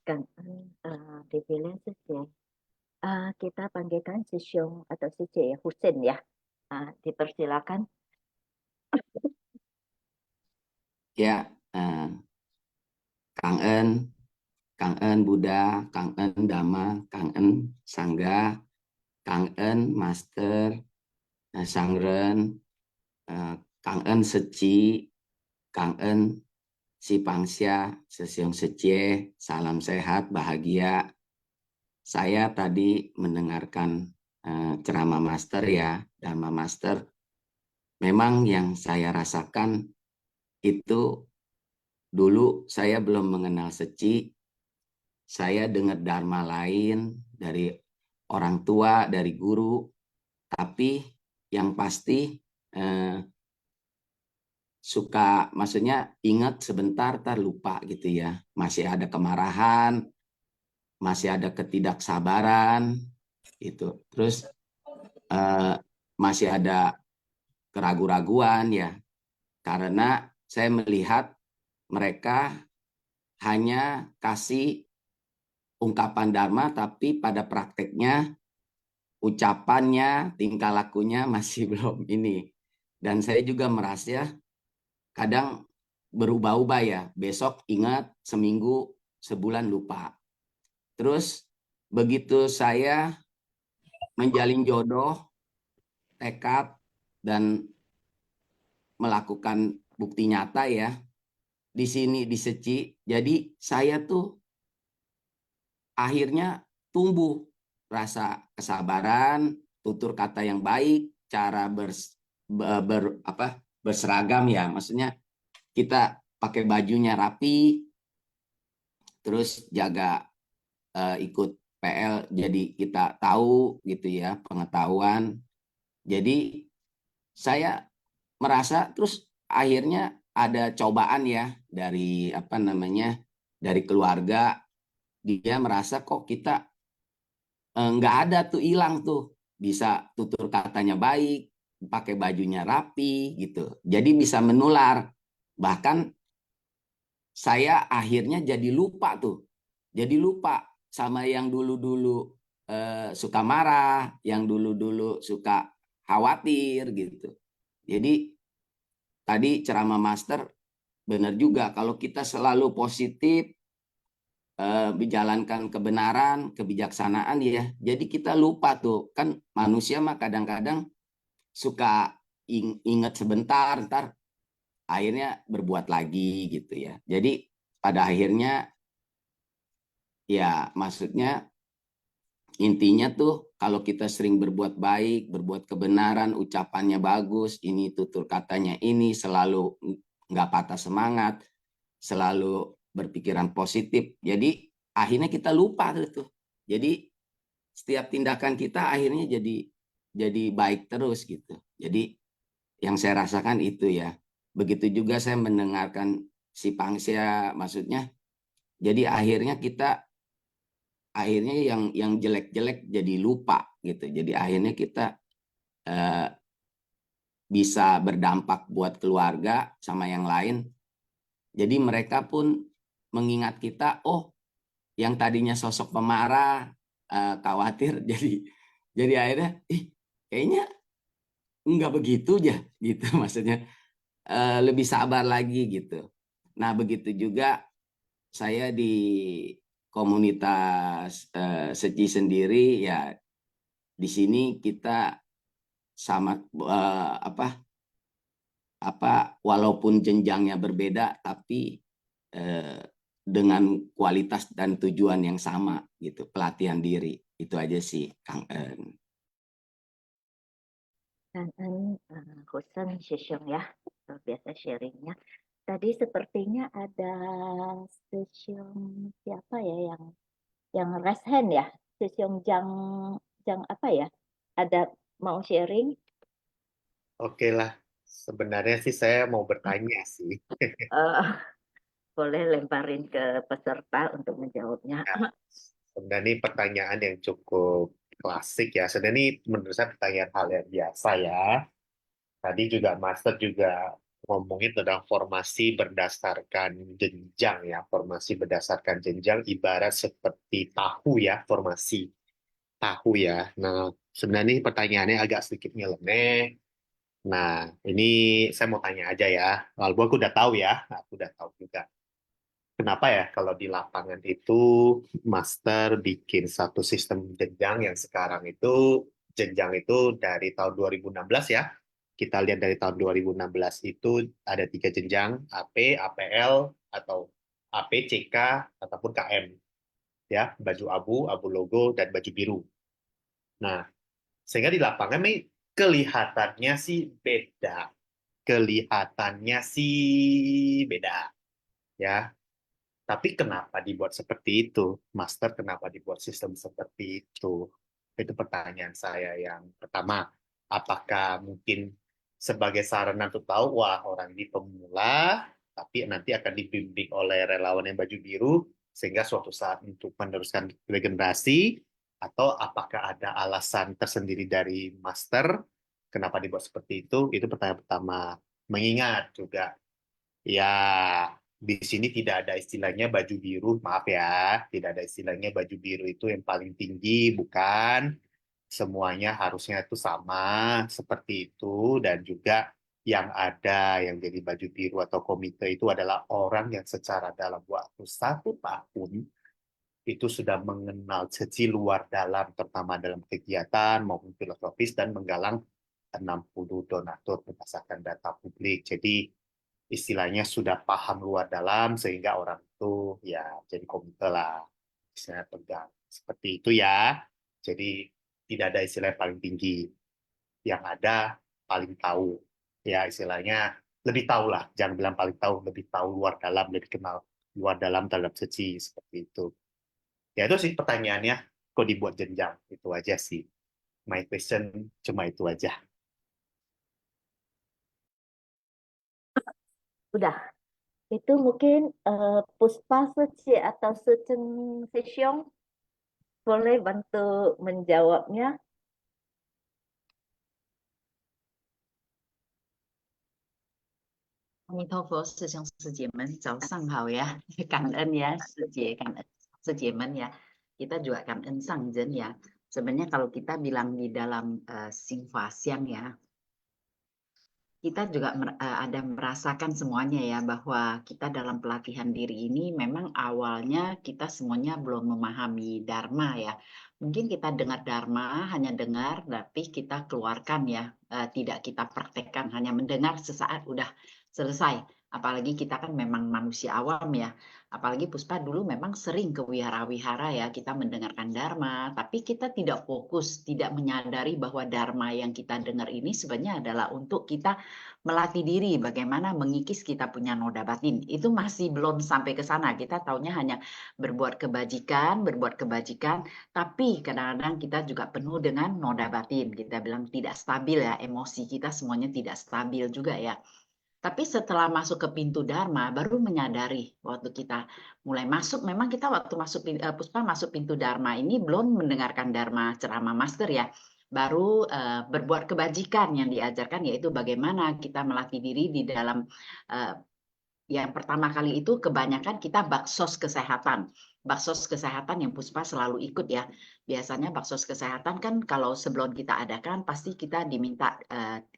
Cảm ơn Divilen sư chị. Kita panggilkan si Xiong atau si C Husin ya. Dipersilakan. Dạ, cảm ơn Kang En Buddha, Kang En Dhamma, Kang En Sangga, Kang En Master, Sangren, Kang En Seci, Kang En Si Pangsia, Sesiong Secie, salam sehat, bahagia. Saya tadi mendengarkan ceramah Master ya, Dhamma Master. Memang yang saya rasakan itu dulu saya belum mengenal Seci, saya dengar Dharma lain dari orang tua, dari guru, tapi yang pasti suka, maksudnya ingat sebentar, lupa gitu ya. Masih ada kemarahan, masih ada ketidaksabaran, gitu. Terus masih ada keraguan-raguan ya, karena saya melihat mereka hanya kasih ungkapan Dharma, tapi pada prakteknya ucapannya, tingkah lakunya masih belum ini. Dan saya juga merasa kadang berubah-ubah ya. Besok ingat, seminggu, sebulan lupa. Terus begitu saya menjalin jodoh, tekad, dan melakukan bukti nyata ya, di sini di Seci, jadi saya tuh akhirnya tumbuh rasa kesabaran, tutur kata yang baik, cara berseragam ya, maksudnya kita pakai bajunya rapi, terus jaga ikut PL, jadi kita tahu gitu ya, pengetahuan. Jadi saya merasa terus akhirnya ada cobaan ya dari dari keluarga, dia merasa kok kita nggak ada tuh, hilang tuh, bisa tutur katanya baik, pakai bajunya rapi gitu, jadi bisa menular. Bahkan saya akhirnya jadi lupa tuh, jadi lupa sama yang dulu-dulu suka marah, yang dulu-dulu suka khawatir gitu. Jadi tadi ceramah Master benar juga, kalau kita selalu positif, menjalankan kebenaran, kebijaksanaan ya, jadi kita lupa tuh, kan manusia mah kadang-kadang suka ingat sebentar, ntar akhirnya berbuat lagi gitu ya. Jadi pada akhirnya ya, maksudnya intinya tuh kalau kita sering berbuat baik, berbuat kebenaran, ucapannya bagus, ini tutur katanya ini, selalu nggak patah semangat, selalu berpikiran positif, jadi akhirnya kita lupa tuh. Jadi setiap tindakan kita akhirnya jadi baik terus gitu. Jadi yang saya rasakan itu ya. Begitu juga saya mendengarkan si Pangsia, maksudnya jadi akhirnya kita yang jelek-jelek jadi lupa gitu. Jadi akhirnya kita bisa berdampak buat keluarga sama yang lain. Jadi mereka pun mengingat kita, oh yang tadinya sosok pemarah, khawatir, jadi akhirnya kayaknya enggak begitu ya gitu, maksudnya lebih sabar lagi gitu. Nah begitu juga saya di komunitas Seci sendiri ya, di sini kita sama walaupun jenjangnya berbeda, tapi dengan kualitas dan tujuan yang sama gitu, pelatihan diri. Itu aja sih Kang En. Kang En, Husen Sesiong ya, luar biasa sharingnya. Tadi sepertinya ada Sesiong siapa ya yang raise hand ya, Sesiong Jang apa ya? Ada mau sharing? Oke lah, sebenarnya sih saya mau bertanya sih. Boleh lemparin ke peserta untuk menjawabnya. Nah, sebenarnya ini pertanyaan yang cukup klasik ya. Sebenarnya ini menurut saya pertanyaan hal yang biasa ya. Tadi juga Master juga ngomongin tentang formasi berdasarkan jenjang ya. Formasi berdasarkan jenjang ibarat seperti tahu ya, formasi tahu ya. Nah, sebenarnya ini pertanyaannya agak sedikit nyeleneh. Nah, ini saya mau tanya aja ya. Walaupun aku udah tahu ya, aku udah tahu juga. kenapa ya kalau di lapangan itu master bikin satu sistem jenjang yang sekarang itu jenjang itu dari tahun 2016 ya. Kita lihat dari tahun 2016 itu ada 3 jenjang, AP, APL, atau AP, CK, ataupun KM. Ya, baju abu, abu logo, dan baju biru. Nah, sehingga di lapangan nih kelihatannya sih beda. Kelihatannya sih beda. Ya, tapi kenapa dibuat seperti itu? Master, kenapa dibuat sistem seperti itu? Itu pertanyaan saya yang pertama. Apakah mungkin sebagai sarana untuk tahu, wah orang ini pemula, tapi nanti akan dibimbing oleh relawan yang baju biru, sehingga suatu saat untuk meneruskan regenerasi, atau apakah ada alasan tersendiri dari master, kenapa dibuat seperti itu pertanyaan pertama. Mengingat juga, ya, di sini tidak ada istilahnya baju biru, maaf ya, tidak ada istilahnya baju biru itu yang paling tinggi, bukan. Semuanya harusnya itu sama, seperti itu, dan juga yang ada yang jadi baju biru atau komite itu adalah orang yang secara dalam waktu 1 tahun itu sudah mengenal sisi luar dalam, terutama dalam kegiatan maupun filosofis, dan menggalang 60 donatur berdasarkan data publik. Jadi istilahnya sudah paham luar dalam sehingga orang itu ya jadi komite lah, istilahnya pegang seperti itu ya. Jadi tidak ada istilah yang paling tinggi, yang ada paling tahu, ya istilahnya lebih tahu lah, jangan bilang paling tahu, lebih tahu luar dalam, lebih kenal luar dalam terhadap seci, seperti itu. Ya itu sih pertanyaannya, kok dibuat jenjang, itu aja sih. My question cuma itu aja. Udah. Itu mungkin Puspa Suci atau Sucen Sisyong boleh bantu menjawabnya. A弥陀佛，师兄师姐们，早上好呀！感恩ya，师姐，感恩师姐们ya. Kita juga感恩上人ya. Sebenarnya kalau kita bilang di dalam Xinhua Xiang ya, kita juga ada merasakan semuanya ya, bahwa kita dalam pelatihan diri ini memang awalnya kita semuanya belum memahami Dharma ya. Mungkin kita dengar Dharma, hanya dengar, tapi kita keluarkan ya, tidak kita praktekkan, hanya mendengar sesaat udah selesai. Apalagi kita kan memang manusia awam ya. Apalagi Puspa dulu memang sering ke wihara-wihara ya, kita mendengarkan Dharma, tapi kita tidak fokus, tidak menyadari bahwa Dharma yang kita dengar ini sebenarnya adalah untuk kita melatih diri, bagaimana mengikis kita punya noda batin. Itu masih belum sampai ke sana, kita taunya hanya berbuat kebajikan, tapi kadang-kadang kita juga penuh dengan noda batin. Kita bilang tidak stabil ya, emosi kita semuanya tidak stabil juga ya. Tapi setelah masuk ke pintu Dharma, baru menyadari waktu kita mulai masuk, memang kita waktu masuk Puspa masuk pintu Dharma ini belum mendengarkan Dharma ceramah master ya, baru berbuat kebajikan yang diajarkan, yaitu bagaimana kita melatih diri di dalam yang pertama kali itu kebanyakan kita baksos kesehatan. Baksos kesehatan yang Puspa selalu ikut ya. Biasanya baksos kesehatan kan kalau sebelum kita adakan pasti kita diminta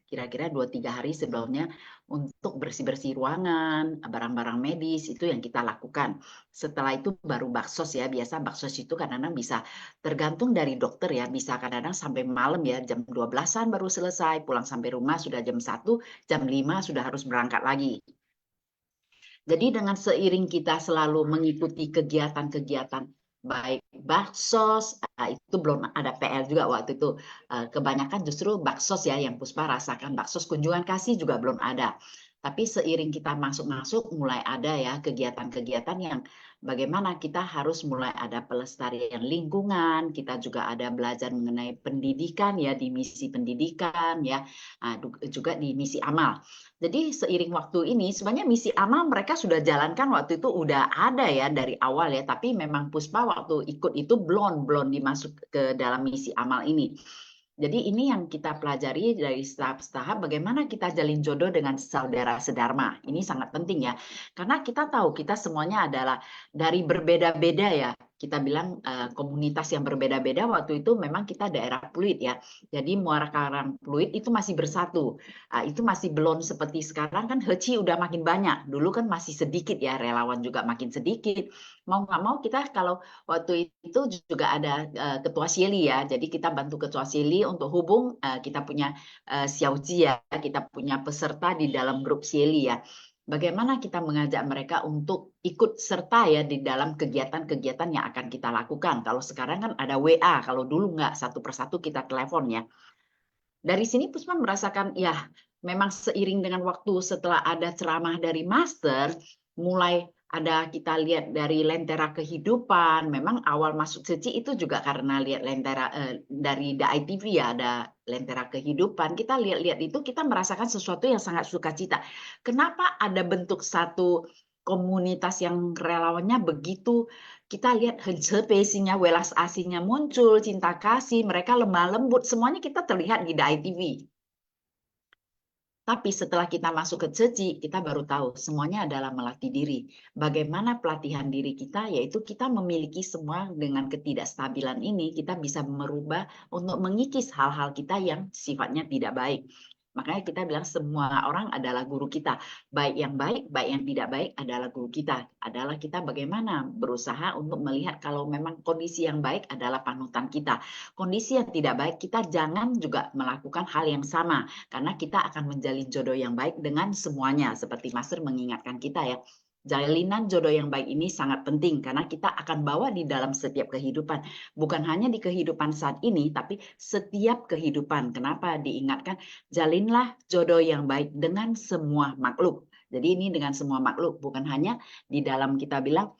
kira-kira 2-3 hari sebelumnya untuk bersih-bersih ruangan, barang-barang medis, itu yang kita lakukan. Setelah itu baru baksos ya. Biasa baksos itu kadang-kadang bisa tergantung dari dokter ya, bisa kadang-kadang sampai malam ya, jam 12-an baru selesai, pulang sampai rumah sudah jam 1, jam 5 sudah harus berangkat lagi. Jadi dengan seiring kita selalu mengikuti kegiatan-kegiatan baik baksos, itu belum ada PL juga waktu itu. Kebanyakan justru baksos ya yang Puspa rasakan. Baksos kunjungan kasih juga belum ada. Tapi seiring kita masuk-masuk mulai ada ya kegiatan-kegiatan yang bagaimana kita harus mulai ada pelestarian lingkungan, kita juga ada belajar mengenai pendidikan ya, di misi pendidikan ya, juga di misi amal. Jadi seiring waktu ini sebenarnya misi amal mereka sudah jalankan waktu itu udah ada ya dari awal ya, tapi memang Puspa waktu ikut itu belum dimasuk ke dalam misi amal ini. Jadi ini yang kita pelajari dari tahap-tahap bagaimana kita jalin jodoh dengan saudara sedharma. Ini sangat penting ya. Karena kita tahu kita semuanya adalah dari berbeda-beda ya. kita bilang komunitas yang berbeda-beda. Waktu itu memang kita daerah Pluit ya. Jadi Muara Karang Pluit itu masih bersatu. Itu masih belum seperti sekarang kan Heci udah makin banyak. Dulu kan masih sedikit ya, relawan juga makin sedikit. Mau nggak mau kita kalau waktu itu juga ada Ketua Sieli ya. Jadi kita bantu Ketua Sieli untuk hubung. Kita punya Xiaoji ya. Kita punya peserta di dalam grup Sieli ya. Bagaimana kita mengajak mereka untuk ikut serta ya di dalam kegiatan-kegiatan yang akan kita lakukan. Kalau sekarang kan ada WA, kalau dulu nggak, satu persatu kita telepon ya. Dari sini Puspa merasakan ya memang seiring dengan waktu setelah ada ceramah dari Master, mulai ada kita lihat dari Lentera Kehidupan. Memang awal masuk Seci itu juga karena lihat Lentera dari DAI-TV ya, ada Lentera Kehidupan. Kita lihat-lihat itu kita merasakan sesuatu yang sangat sukacita. Kenapa ada bentuk satu komunitas yang relawannya begitu, kita lihat hensepesinya, welas asihnya muncul, cinta kasih, mereka lemah lembut, semuanya kita terlihat di DAI-TV. Tapi setelah kita masuk ke Ceci, kita baru tahu semuanya adalah melatih diri. Bagaimana pelatihan diri kita, yaitu kita memiliki semua dengan ketidakstabilan ini, kita bisa merubah untuk mengikis hal-hal kita yang sifatnya tidak baik. Makanya kita bilang semua orang adalah guru kita. Baik yang tidak baik adalah guru kita. Adalah kita bagaimana berusaha untuk melihat kalau memang kondisi yang baik adalah panutan kita. Kondisi yang tidak baik, kita jangan juga melakukan hal yang sama. Karena kita akan menjalin jodoh yang baik dengan semuanya. Seperti Master mengingatkan kita ya. Jalinan jodoh yang baik ini sangat penting karena kita akan bawa di dalam setiap kehidupan. Bukan hanya di kehidupan saat ini, tapi setiap kehidupan. Kenapa diingatkan? Jalinlah jodoh yang baik dengan semua makhluk. Jadi ini dengan semua makhluk, bukan hanya di dalam kita bilang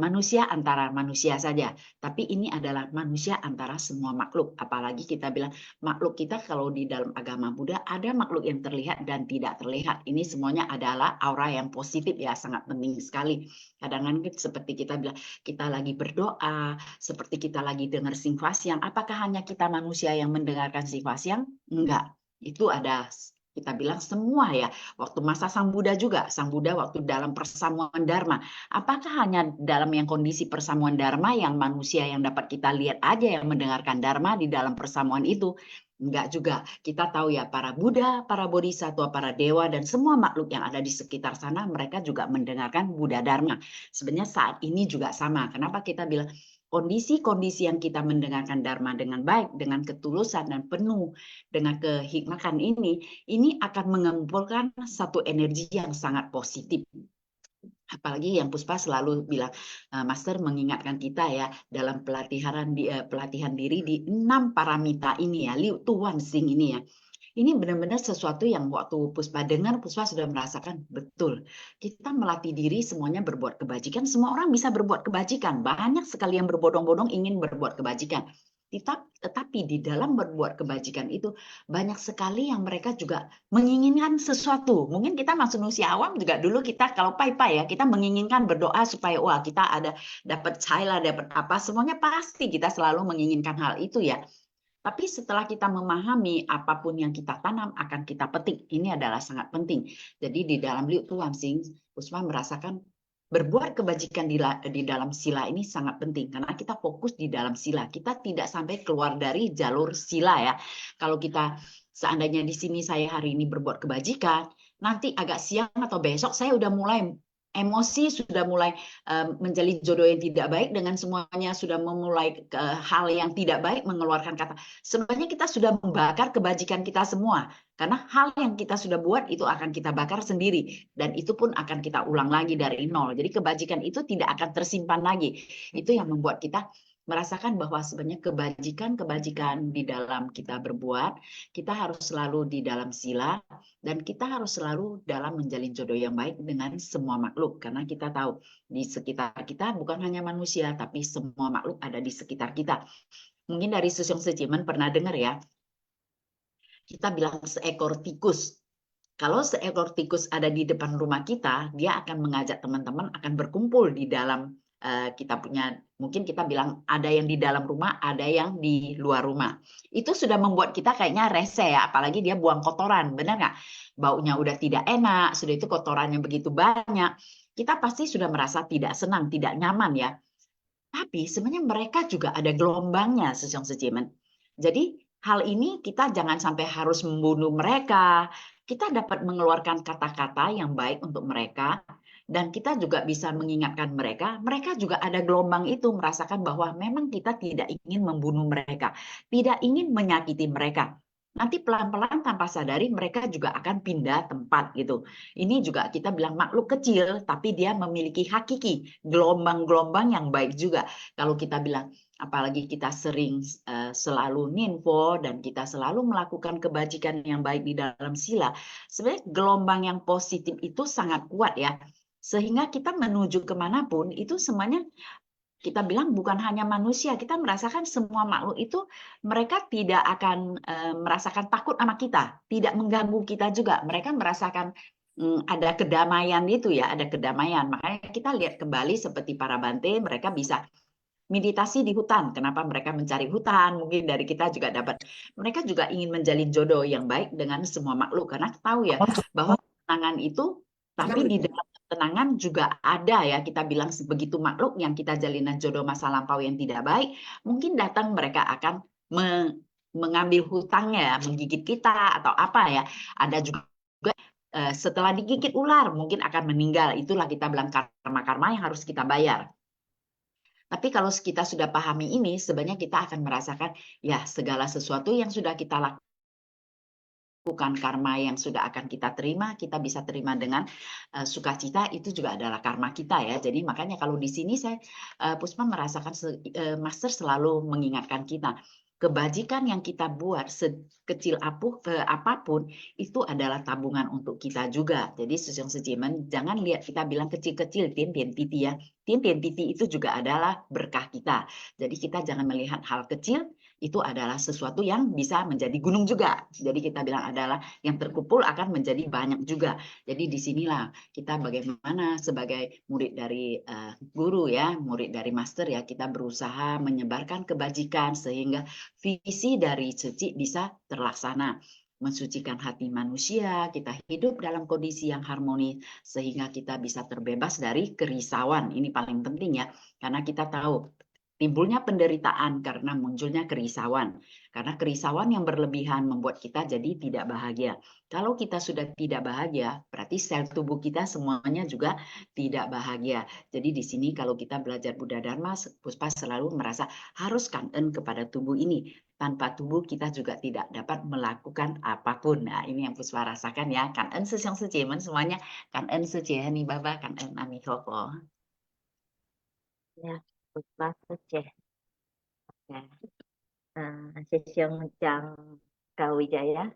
manusia antara manusia saja, tapi ini adalah manusia antara semua makhluk. Apalagi kita bilang makhluk kita kalau di dalam agama Buddha ada makhluk yang terlihat dan tidak terlihat. Ini semuanya adalah aura yang positif ya, sangat penting sekali. Kadang-kadang seperti kita bilang kita lagi berdoa, seperti kita lagi dengar singfasyang. Apakah hanya kita manusia yang mendengarkan singfasyang? Enggak. Itu ada kita bilang semua ya, waktu masa Sang Buddha juga, Sang Buddha waktu dalam persamuan Dharma, apakah hanya dalam yang kondisi persamuan Dharma yang manusia yang dapat kita lihat aja yang mendengarkan Dharma di dalam persamuan itu? Enggak juga, kita tahu ya para Buddha, para Bodhisattva, para Dewa, dan semua makhluk yang ada di sekitar sana, mereka juga mendengarkan Buddha Dharma. Sebenarnya saat ini juga sama, kenapa kita bilang kondisi-kondisi yang kita mendengarkan Dharma dengan baik, dengan ketulusan dan penuh dengan kehikmatan ini akan mengumpulkan satu energi yang sangat positif. Apalagi yang Puspa selalu bilang, Master mengingatkan kita ya dalam pelatihan diri di 6 paramita ini ya, Liu Tuan Sing ini ya. Ini benar-benar sesuatu yang waktu Puspa dengar, Puspa sudah merasakan betul. Kita melatih diri semuanya berbuat kebajikan. Semua orang bisa berbuat kebajikan. Banyak sekali yang berbondong-bondong ingin berbuat kebajikan. Tetapi di dalam berbuat kebajikan itu banyak sekali yang mereka juga menginginkan sesuatu. Mungkin kita manusia awam juga dulu kita kalau pai-pai ya, kita menginginkan berdoa supaya wah kita ada dapat cahaya, dapat apa, semuanya pasti kita selalu menginginkan hal itu ya. Tapi setelah kita memahami apapun yang kita tanam akan kita petik, ini adalah sangat penting. Jadi di dalam Liu Tuan Sing, Puspa merasakan berbuat kebajikan di dalam sila ini sangat penting karena kita fokus di dalam sila. Kita tidak sampai keluar dari jalur sila ya. Kalau kita seandainya di sini saya hari ini berbuat kebajikan, nanti agak siang atau besok saya udah mulai emosi, sudah mulai menjalin jodoh yang tidak baik dengan semuanya, sudah memulai hal yang tidak baik, mengeluarkan kata. Sebenarnya kita sudah membakar kebajikan kita semua. Karena hal yang kita sudah buat itu akan kita bakar sendiri. Dan itu pun akan kita ulang lagi dari nol. Jadi kebajikan itu tidak akan tersimpan lagi. Itu yang membuat kita merasakan bahwa sebenarnya kebajikan di dalam kita berbuat, kita harus selalu di dalam sila, dan kita harus selalu dalam menjalin jodoh yang baik dengan semua makhluk. Karena kita tahu di sekitar kita bukan hanya manusia, tapi semua makhluk ada di sekitar kita. Mungkin dari Susyong Sejimen pernah dengar ya, kita bilang seekor tikus. Kalau seekor tikus ada di depan rumah kita, dia akan mengajak teman-teman akan berkumpul di dalam kita punya, mungkin kita bilang ada yang di dalam rumah, ada yang di luar rumah. Itu sudah membuat kita kayaknya rese ya, apalagi dia buang kotoran, benar nggak? Baunya udah tidak enak, sudah itu kotorannya begitu banyak. Kita pasti sudah merasa tidak senang, tidak nyaman ya. Tapi sebenarnya mereka juga ada gelombangnya, Sejong Sejemen. Jadi hal ini kita jangan sampai harus membunuh mereka. Kita dapat mengeluarkan kata-kata yang baik untuk mereka, dan kita juga bisa mengingatkan mereka juga ada gelombang itu, merasakan bahwa memang kita tidak ingin membunuh mereka, tidak ingin menyakiti mereka. Nanti pelan-pelan tanpa sadari mereka juga akan pindah tempat gitu. Ini juga kita bilang makhluk kecil, tapi dia memiliki hakiki, gelombang-gelombang yang baik juga. Kalau kita bilang, apalagi kita sering selalu ninfo dan kita selalu melakukan kebajikan yang baik di dalam sila, sebenarnya gelombang yang positif itu sangat kuat ya. Sehingga kita menuju kemanapun itu semuanya kita bilang bukan hanya manusia, kita merasakan semua makhluk itu mereka tidak akan merasakan takut sama kita, tidak mengganggu kita juga. Mereka merasakan ada kedamaian itu ya, ada kedamaian. Makanya kita lihat kembali seperti para Bante, mereka bisa meditasi di hutan. Kenapa mereka mencari hutan? Mungkin dari kita juga dapat. Mereka juga ingin menjalin jodoh yang baik dengan semua makhluk karena tahu ya bahwa ketenangan itu, tapi di dalam ketenangan juga ada ya, kita bilang begitu makhluk yang kita jalinan jodoh masa lampau yang tidak baik, mungkin datang mereka akan mengambil hutangnya, menggigit kita atau apa ya. Ada juga setelah digigit ular mungkin akan meninggal. Itulah kita bilang karma-karma yang harus kita bayar. Tapi kalau kita sudah pahami ini, sebenarnya kita akan merasakan ya segala sesuatu yang sudah kita lakukan, karma yang sudah akan kita terima, kita bisa terima dengan sukacita, itu juga adalah karma kita ya. Jadi makanya kalau di sini saya Puspa merasakan Master selalu mengingatkan kita, kebajikan yang kita buat sekecil apapun itu adalah tabungan untuk kita juga. Jadi Sejong Sejemen, jangan lihat kita bilang kecil-kecil, tin titi ya. Tin titi itu juga adalah berkah kita. Jadi kita jangan melihat hal kecil itu adalah sesuatu yang bisa menjadi gunung juga. Jadi kita bilang adalah yang terkumpul akan menjadi banyak juga. Jadi disinilah kita bagaimana sebagai murid dari guru ya, murid dari master ya, kita berusaha menyebarkan kebajikan sehingga visi dari Ceci bisa terlaksana. Mensucikan hati manusia, kita hidup dalam kondisi yang harmonis sehingga kita bisa terbebas dari kerisauan. Ini paling penting ya, karena kita tahu timbulnya penderitaan karena munculnya kerisauan. Karena kerisauan yang berlebihan membuat kita jadi tidak bahagia. Kalau kita sudah tidak bahagia, berarti sel tubuh kita semuanya juga tidak bahagia. Jadi di sini kalau kita belajar Buddha Dharma, Puspa selalu merasa harus kangen kepada tubuh ini. Tanpa tubuh kita juga tidak dapat melakukan apapun. Nah ini yang Puspa rasakan ya. Kangen Sejong Sejemen semuanya. Kangen Sejehani Baba, kangen Amihopo. Ya, Puspa Seceh. Sesiong Chang Kawijaya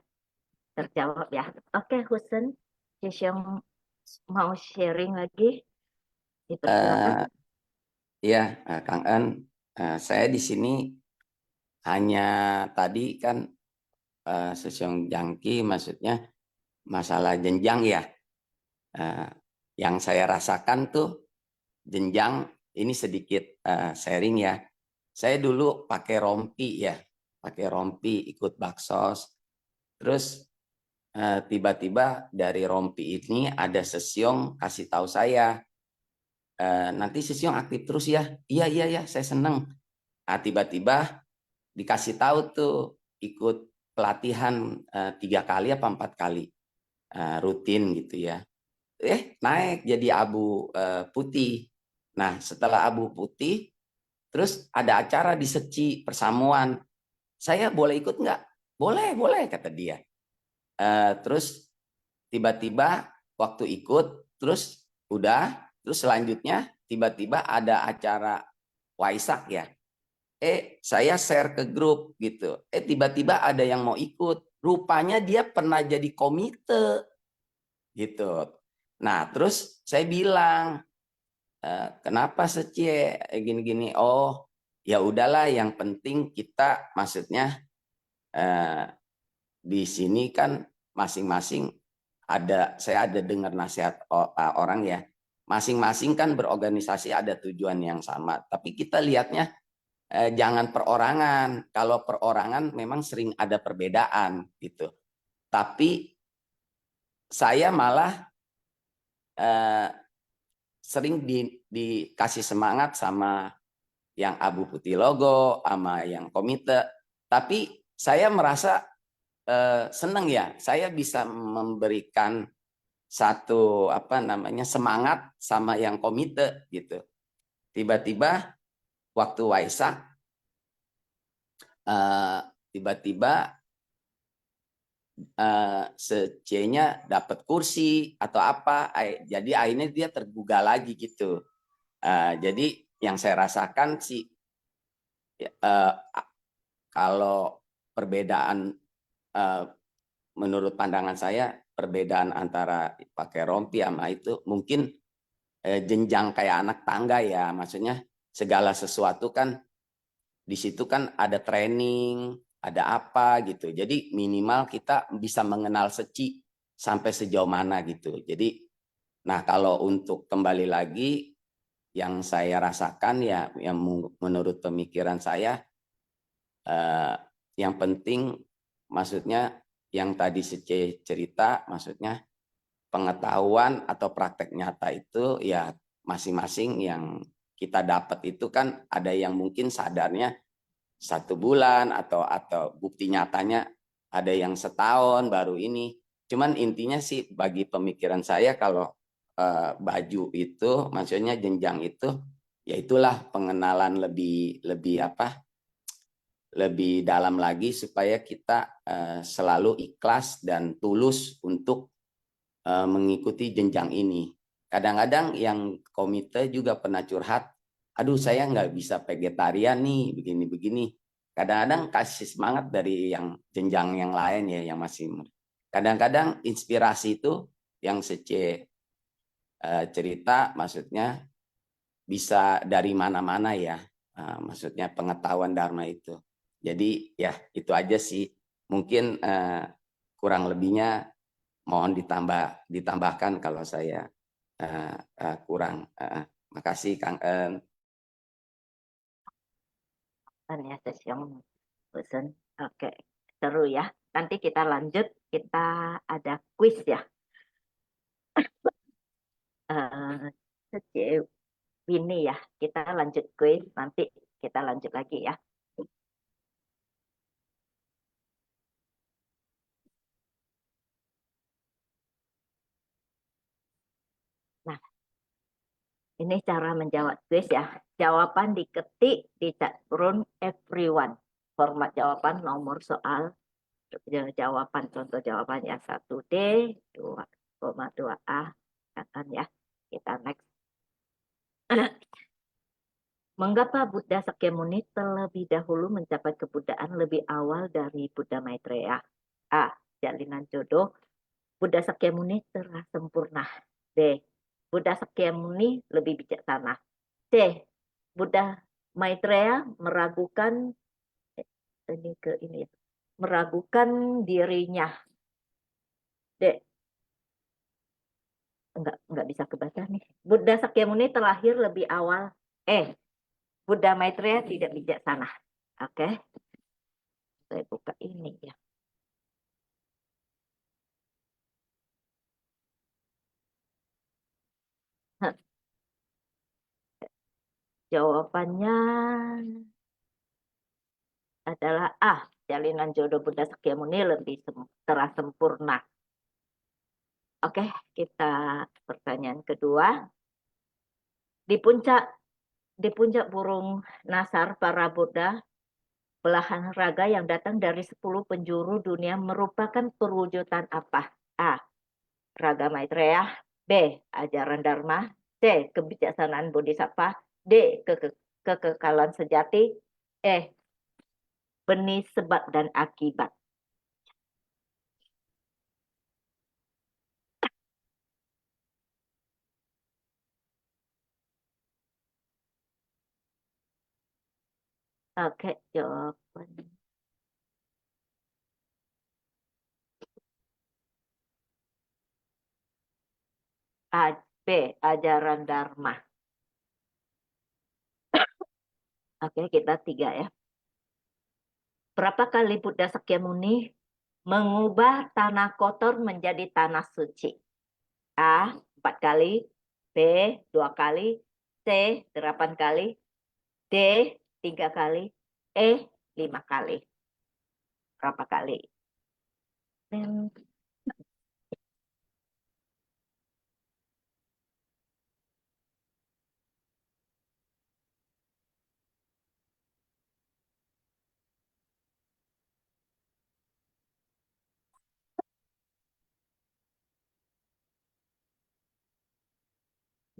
terjawab ya. Oke, Husen, Sesiong mau sharing lagi? Dipersilakan. Ya, Kang En, saya di sini hanya tadi kan Sesiong Jangki, maksudnya masalah jenjang ya. Yang saya rasakan tuh jenjang ini sedikit sharing ya. Saya dulu pakai rompi ya, ikut baksos. Terus tiba-tiba dari rompi ini ada Sesiong kasih tahu saya, nanti Sesiong aktif terus ya. Iya, saya seneng. Nah, tiba-tiba dikasih tahu tuh ikut pelatihan 3 kali apa 4 kali rutin gitu ya. Naik jadi abu putih. Nah, setelah abu putih, terus ada acara di Seci Persamuan. Saya boleh ikut nggak? Boleh, kata dia. Terus tiba-tiba waktu ikut, terus selanjutnya tiba-tiba ada acara Waisak ya. Saya share ke grup gitu. Tiba-tiba ada yang mau ikut. Rupanya dia pernah jadi komite gitu. Nah, terus saya bilang, kenapa Secie gini-gini? Oh, ya udahlah, yang penting kita maksudnya di sini kan masing-masing saya ada dengar nasihat orang ya, masing-masing kan berorganisasi ada tujuan yang sama, tapi kita lihatnya jangan perorangan. Kalau perorangan memang sering ada perbedaan gitu, tapi saya malah sering dikasih semangat sama yang Abu Putih Logo sama yang komite. Tapi saya merasa senang ya, saya bisa memberikan satu semangat sama yang komite gitu. Tiba-tiba waktu Waisak tiba-tiba C-nya dapat kursi atau apa, jadi akhirnya dia tergugah lagi gitu. Jadi yang saya rasakan sih kalau perbedaan menurut pandangan saya, perbedaan antara pakai rompi sama itu mungkin jenjang kayak anak tangga ya, maksudnya segala sesuatu kan di situ kan ada training, ada apa gitu. Jadi minimal kita bisa mengenal Seci sampai sejauh mana gitu. Jadi, nah kalau untuk kembali lagi yang saya rasakan ya, yang menurut pemikiran saya, yang penting maksudnya yang tadi Seci cerita, maksudnya pengetahuan atau praktek nyata itu ya masing-masing yang kita dapat itu kan ada yang mungkin sadarnya 1 bulan atau bukti nyatanya ada yang setahun baru ini. Cuman intinya sih bagi pemikiran saya kalau baju itu maksudnya jenjang itu ya itulah pengenalan lebih dalam lagi supaya kita selalu ikhlas dan tulus untuk mengikuti jenjang ini. Kadang-kadang yang komite juga pernah curhat, aduh saya nggak bisa vegetarian nih, begini-begini. Kadang-kadang kasih semangat dari yang jenjang yang lain ya, yang masih. Kadang-kadang inspirasi itu yang Sece cerita, maksudnya bisa dari mana-mana ya, maksudnya pengetahuan Dharma itu. Jadi ya itu aja sih, mungkin kurang lebihnya mohon ditambahkan kalau saya kurang. Makasih Kang En. Ya, sesiong bosan. Oke, seru ya. Nanti kita lanjut, kita ada kuis ya. Ini ya, kita lanjut kuis, nanti kita lanjut lagi ya. Nah, ini cara menjawab kuis ya. Jawaban diketik di chatroom everyone. Format jawaban nomor soal. Jawaban contoh jawabannya 1D, 2,2A. Kan ya. Kita next. Mengapa Buddha Sakyamuni terlebih dahulu mencapai kebudayaan lebih awal dari Buddha Maitreya? A. Jalinan jodoh. Buddha Sakyamuni telah sempurna. B. Buddha Sakyamuni lebih bijaksana. C. Buddha Maitreya meragukan meragukan dirinya. D. Enggak bisa kebaca nih. Buddha Sakyamuni terlahir lebih awal. Buddha Maitreya tidak bijaksana. Oke. Saya buka ini ya. Jawabannya adalah A. Jalinan jodoh Buddha Sakyamuni lebih telah sempurna. Oke, kita pertanyaan kedua. Di puncak burung nasar para Buddha, belahan raga yang datang dari 10 penjuru dunia merupakan perwujudan apa? A. Raga Maitreya. B. Ajaran Dharma. C. Kebijaksanaan Bodhisattva. D. Kekekalan sejati. E. Benih sebab dan akibat. Oke, jawabannya. B. Ajaran Dharma. Oke, kita 3 ya. Berapa kali Buddha Sakyamuni mengubah tanah kotor menjadi tanah suci? A. 4 kali. B. 2 kali. C. 8 kali. D 3 kali, E 5 kali. Berapa kali?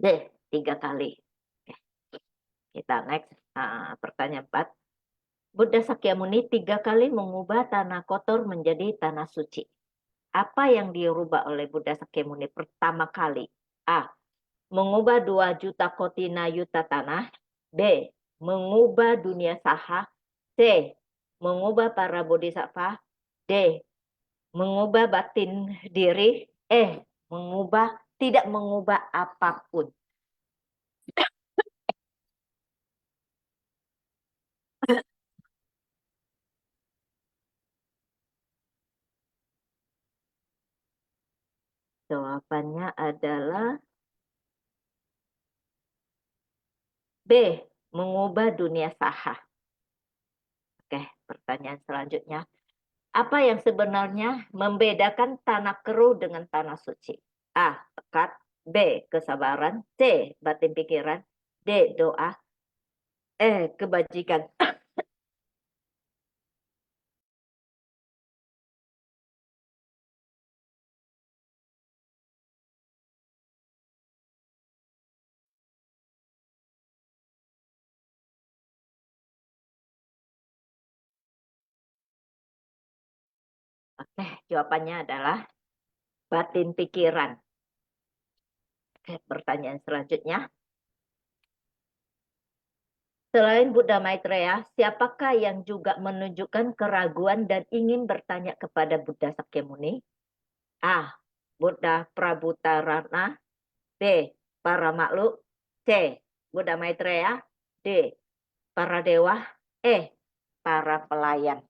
D 3 kali. Oke. Kita next. Pertanyaan 4. Buddha Sakyamuni 3 kali mengubah tanah kotor menjadi tanah suci. Apa yang dirubah oleh Buddha Sakyamuni pertama kali? A. Mengubah 2 juta kotina yuta tanah. B. Mengubah dunia saha. C. Mengubah para bodhisattva. D. Mengubah batin diri. E. Tidak mengubah apapun. Jawabannya adalah B. Mengubah dunia saha. Oke, pertanyaan selanjutnya. Apa yang sebenarnya membedakan tanah keruh dengan tanah suci? A. Tekad. B. Kesabaran. C. Batin pikiran. D. Doa. E. Kebajikan. Oke, jawabannya adalah batin pikiran. Oke, pertanyaan selanjutnya. Selain Buddha Maitreya, siapakah yang juga menunjukkan keraguan dan ingin bertanya kepada Buddha Sakyamuni? A. Buddha Prabhutarana. B. Para makhluk. C. Buddha Maitreya. D. Para dewa. E. Para pelayan.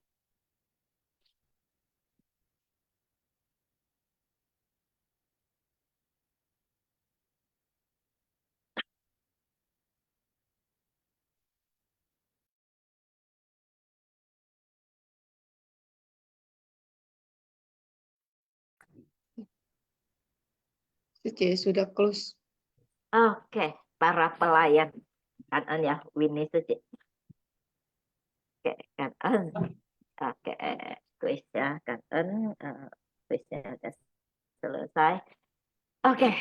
Sudah close. Oke, para pelayan. Kan ya, Winnie Suci. Oke, kan. Oke, kuisnya kan. Kuisnya sudah selesai. Oke,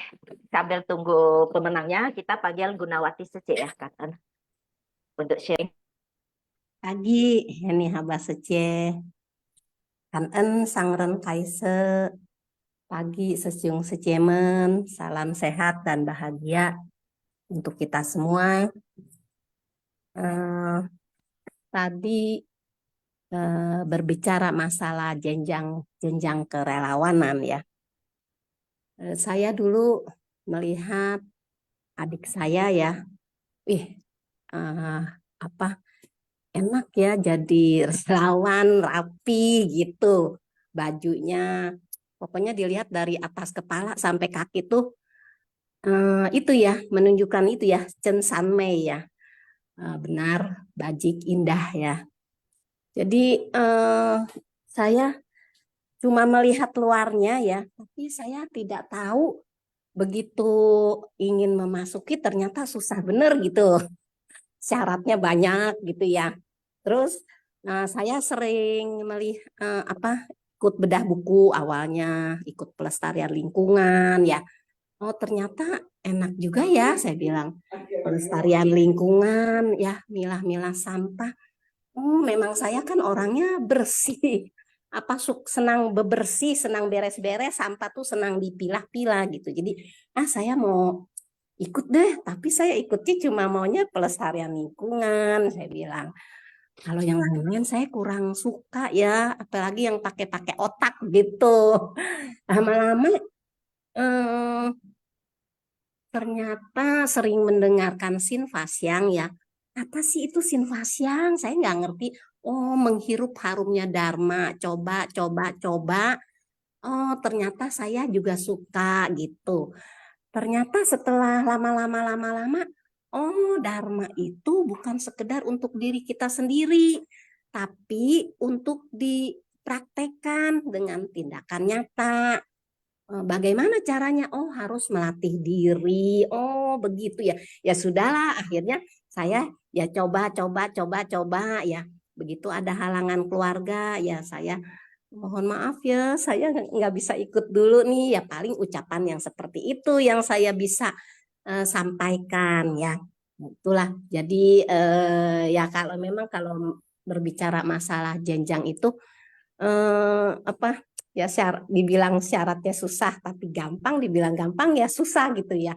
sambil tunggu pemenangnya, kita panggil Gunawati Suci ya, kan. Untuk sharing. Pagi, ini haba sece. Kan sangren kaise. Pagi sesiung secemen, salam sehat dan bahagia untuk kita semua. Tadi berbicara masalah jenjang kerelawanan ya. Saya dulu melihat adik saya ya, enak ya jadi relawan rapi gitu, bajunya pokoknya dilihat dari atas kepala sampai kaki tuh itu ya menunjukkan itu ya Chen Sanmei ya, benar bajik indah ya. Jadi saya cuma melihat luarnya ya, tapi saya tidak tahu begitu ingin memasuki ternyata susah bener gitu, syaratnya banyak gitu ya. Terus saya sering melihat ikut bedah buku awalnya, ikut pelestarian lingkungan ya. Oh ternyata enak juga ya, saya bilang pelestarian lingkungan ya, milah-milah sampah. Oh memang saya kan orangnya bersih, senang bebersih, senang beres-beres, sampah tuh senang dipilah-pilah gitu. Jadi saya mau ikut deh, tapi saya ikutnya cuma maunya pelestarian lingkungan, saya bilang. Kalau yang lain saya kurang suka ya, apalagi yang pakai otak gitu. Lama-lama ternyata sering mendengarkan Sin Fasyang ya. Apa sih itu Sin Fasyang? Saya nggak ngerti. Oh, menghirup harumnya Dharma. Coba. Oh, ternyata saya juga suka gitu. Ternyata setelah lama-lama oh Dharma itu bukan sekedar untuk diri kita sendiri, tapi untuk dipraktekkan dengan tindakan nyata. Bagaimana caranya? Oh, harus melatih diri. Oh, begitu ya. Ya sudahlah, akhirnya saya ya coba ya. Begitu ada halangan keluarga, ya saya mohon maaf ya, saya nggak bisa ikut dulu nih. Ya paling ucapan yang seperti itu yang saya bisa sampaikan ya. Itulah. Jadi ya kalau memang kalau berbicara masalah jenjang itu apa ya dibilang syaratnya susah tapi gampang, dibilang gampang ya susah gitu ya.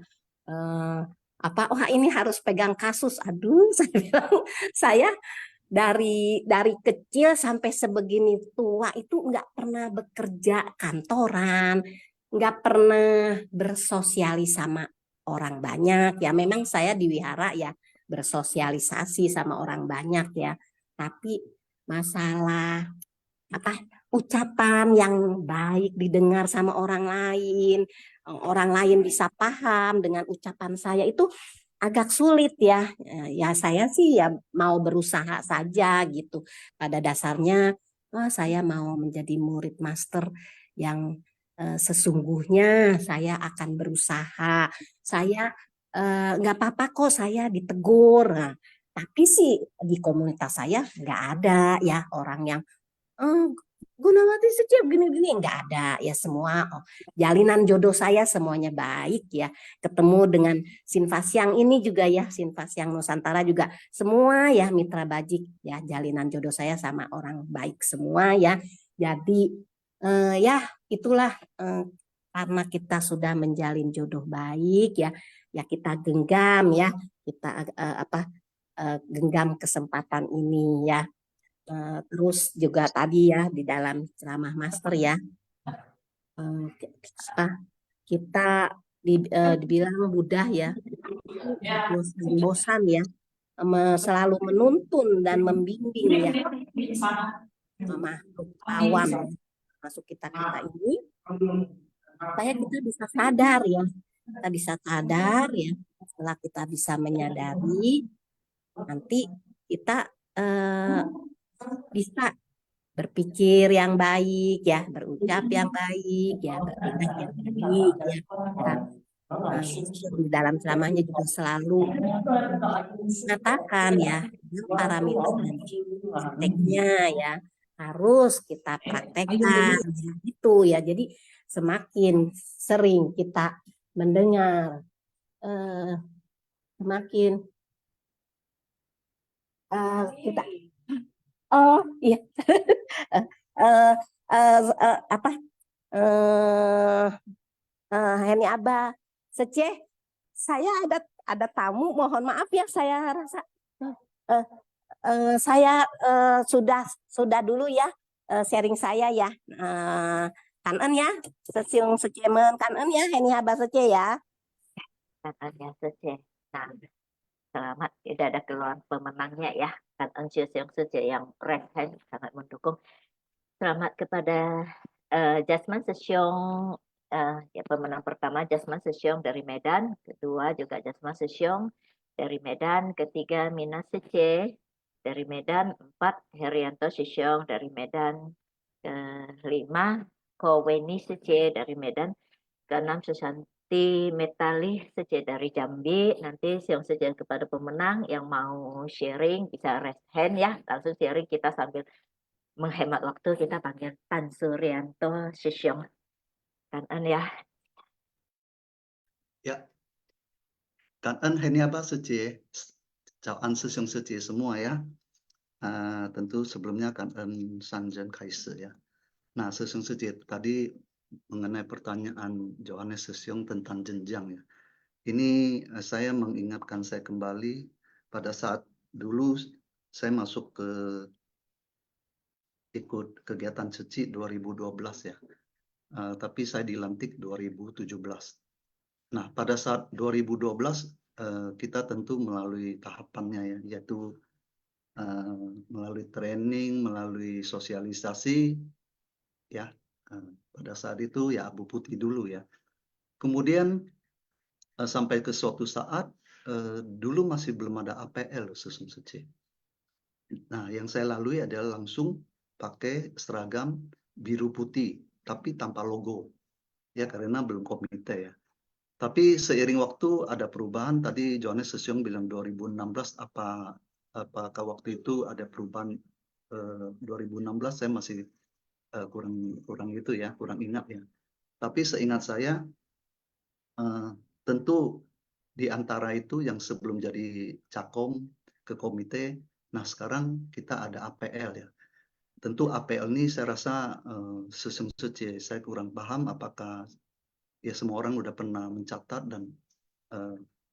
Apa wah ini harus pegang kasus, aduh saya bilang saya dari kecil sampai sebegini tua itu nggak pernah bekerja kantoran, nggak pernah bersosialis sama orang banyak ya. Memang saya di wihara ya bersosialisasi sama orang banyak ya, tapi masalah apa ucapan yang baik didengar sama orang lain bisa paham dengan ucapan saya itu agak sulit ya. Ya saya sih ya mau berusaha saja gitu. Pada dasarnya saya mau menjadi murid master yang sesungguhnya saya akan berusaha. Saya nggak apa-apa kok saya ditegur. Nah, tapi sih di komunitas saya nggak ada ya orang yang Gunawati setiap gini-gini nggak ada ya semua jalinan jodoh saya semuanya baik ya, ketemu dengan Sinfasyang ini juga ya, Sinfasyang Nusantara juga semua ya mitra bajik ya, jalinan jodoh saya sama orang baik semua ya. Jadi ya itulah karena kita sudah menjalin jodoh baik ya, ya kita genggam ya, kita genggam kesempatan ini ya. Terus juga tadi ya di dalam ceramah master ya kita dibilang Buddha ya bosan ya selalu menuntun dan membimbing ya makhluk awam masuk kita ini supaya kita bisa sadar ya, kita bisa sadar ya, setelah kita bisa menyadari nanti kita bisa berpikir yang baik ya, berucap yang baik ya, bertindak yang baik ya. Di dalam ceramahnya juga selalu mengatakan ya para mitra dan prakteknya ya harus kita praktekkan gitu ya. Jadi semakin sering kita mendengar, semakin kita iya apa Heni Abah Seceh, saya ada tamu, mohon maaf ya saya rasa saya sudah dulu ya sharing saya ya. Kanen ya, sesiung secemen kanen ya Heni Abah Seceh ya. Kanen ya Seceh. Nah, selamat tidak ada keluar pemenangnya ya. Kanen sesiung Seceh yang raise hand sangat mendukung. Selamat kepada Jasman Sesiong ya pemenang pertama Jasman Sesiong dari Medan, kedua juga Jasman Sesiong dari Medan, ketiga Mina Seceh dari Medan, 4 Herianto Sesiong dari Medan, kelima Koweni Seceh dari Medan, keenam Susanti Metalih Seceh dari Jambi. Nanti Siong Seceh kepada pemenang yang mau sharing bisa raise hand ya, langsung sharing kita sambil menghemat waktu kita panggil Tan Suryanto Sesiong. Kanen ya. Ya. Kanen Heni Abah Seceh, Cawan Sesiong Seceh semua ya. Tentu sebelumnya Kanen Sanjen Kaise ya. Nah, Sesiong Seceh tadi mengenai pertanyaan Johannes Sesiong tentang jenjang ya. Ini saya mengingatkan saya kembali pada saat dulu saya masuk ke ikut kegiatan Ceci 2012 ya. Tapi saya dilantik 2017. Nah, pada saat 2012 kita tentu melalui tahapannya ya, yaitu melalui training, melalui sosialisasi ya. Pada saat itu ya Abu Putih dulu ya. Kemudian sampai ke suatu saat dulu masih belum ada APL Sesung Sece. Nah, yang saya lalui adalah langsung pakai seragam biru putih, tapi tanpa logo. Ya, karena belum komite ya. Tapi seiring waktu ada perubahan. Tadi Johannes Sesiong bilang 2016, apakah waktu itu ada perubahan 2016? Saya masih kurang itu ya, kurang ingat ya. Tapi seingat saya, tentu di antara itu yang sebelum jadi cakom ke komite, nah sekarang kita ada APL ya. Tentu APL ini saya rasa Sesung Sece, saya kurang paham apakah ya semua orang udah pernah mencatat dan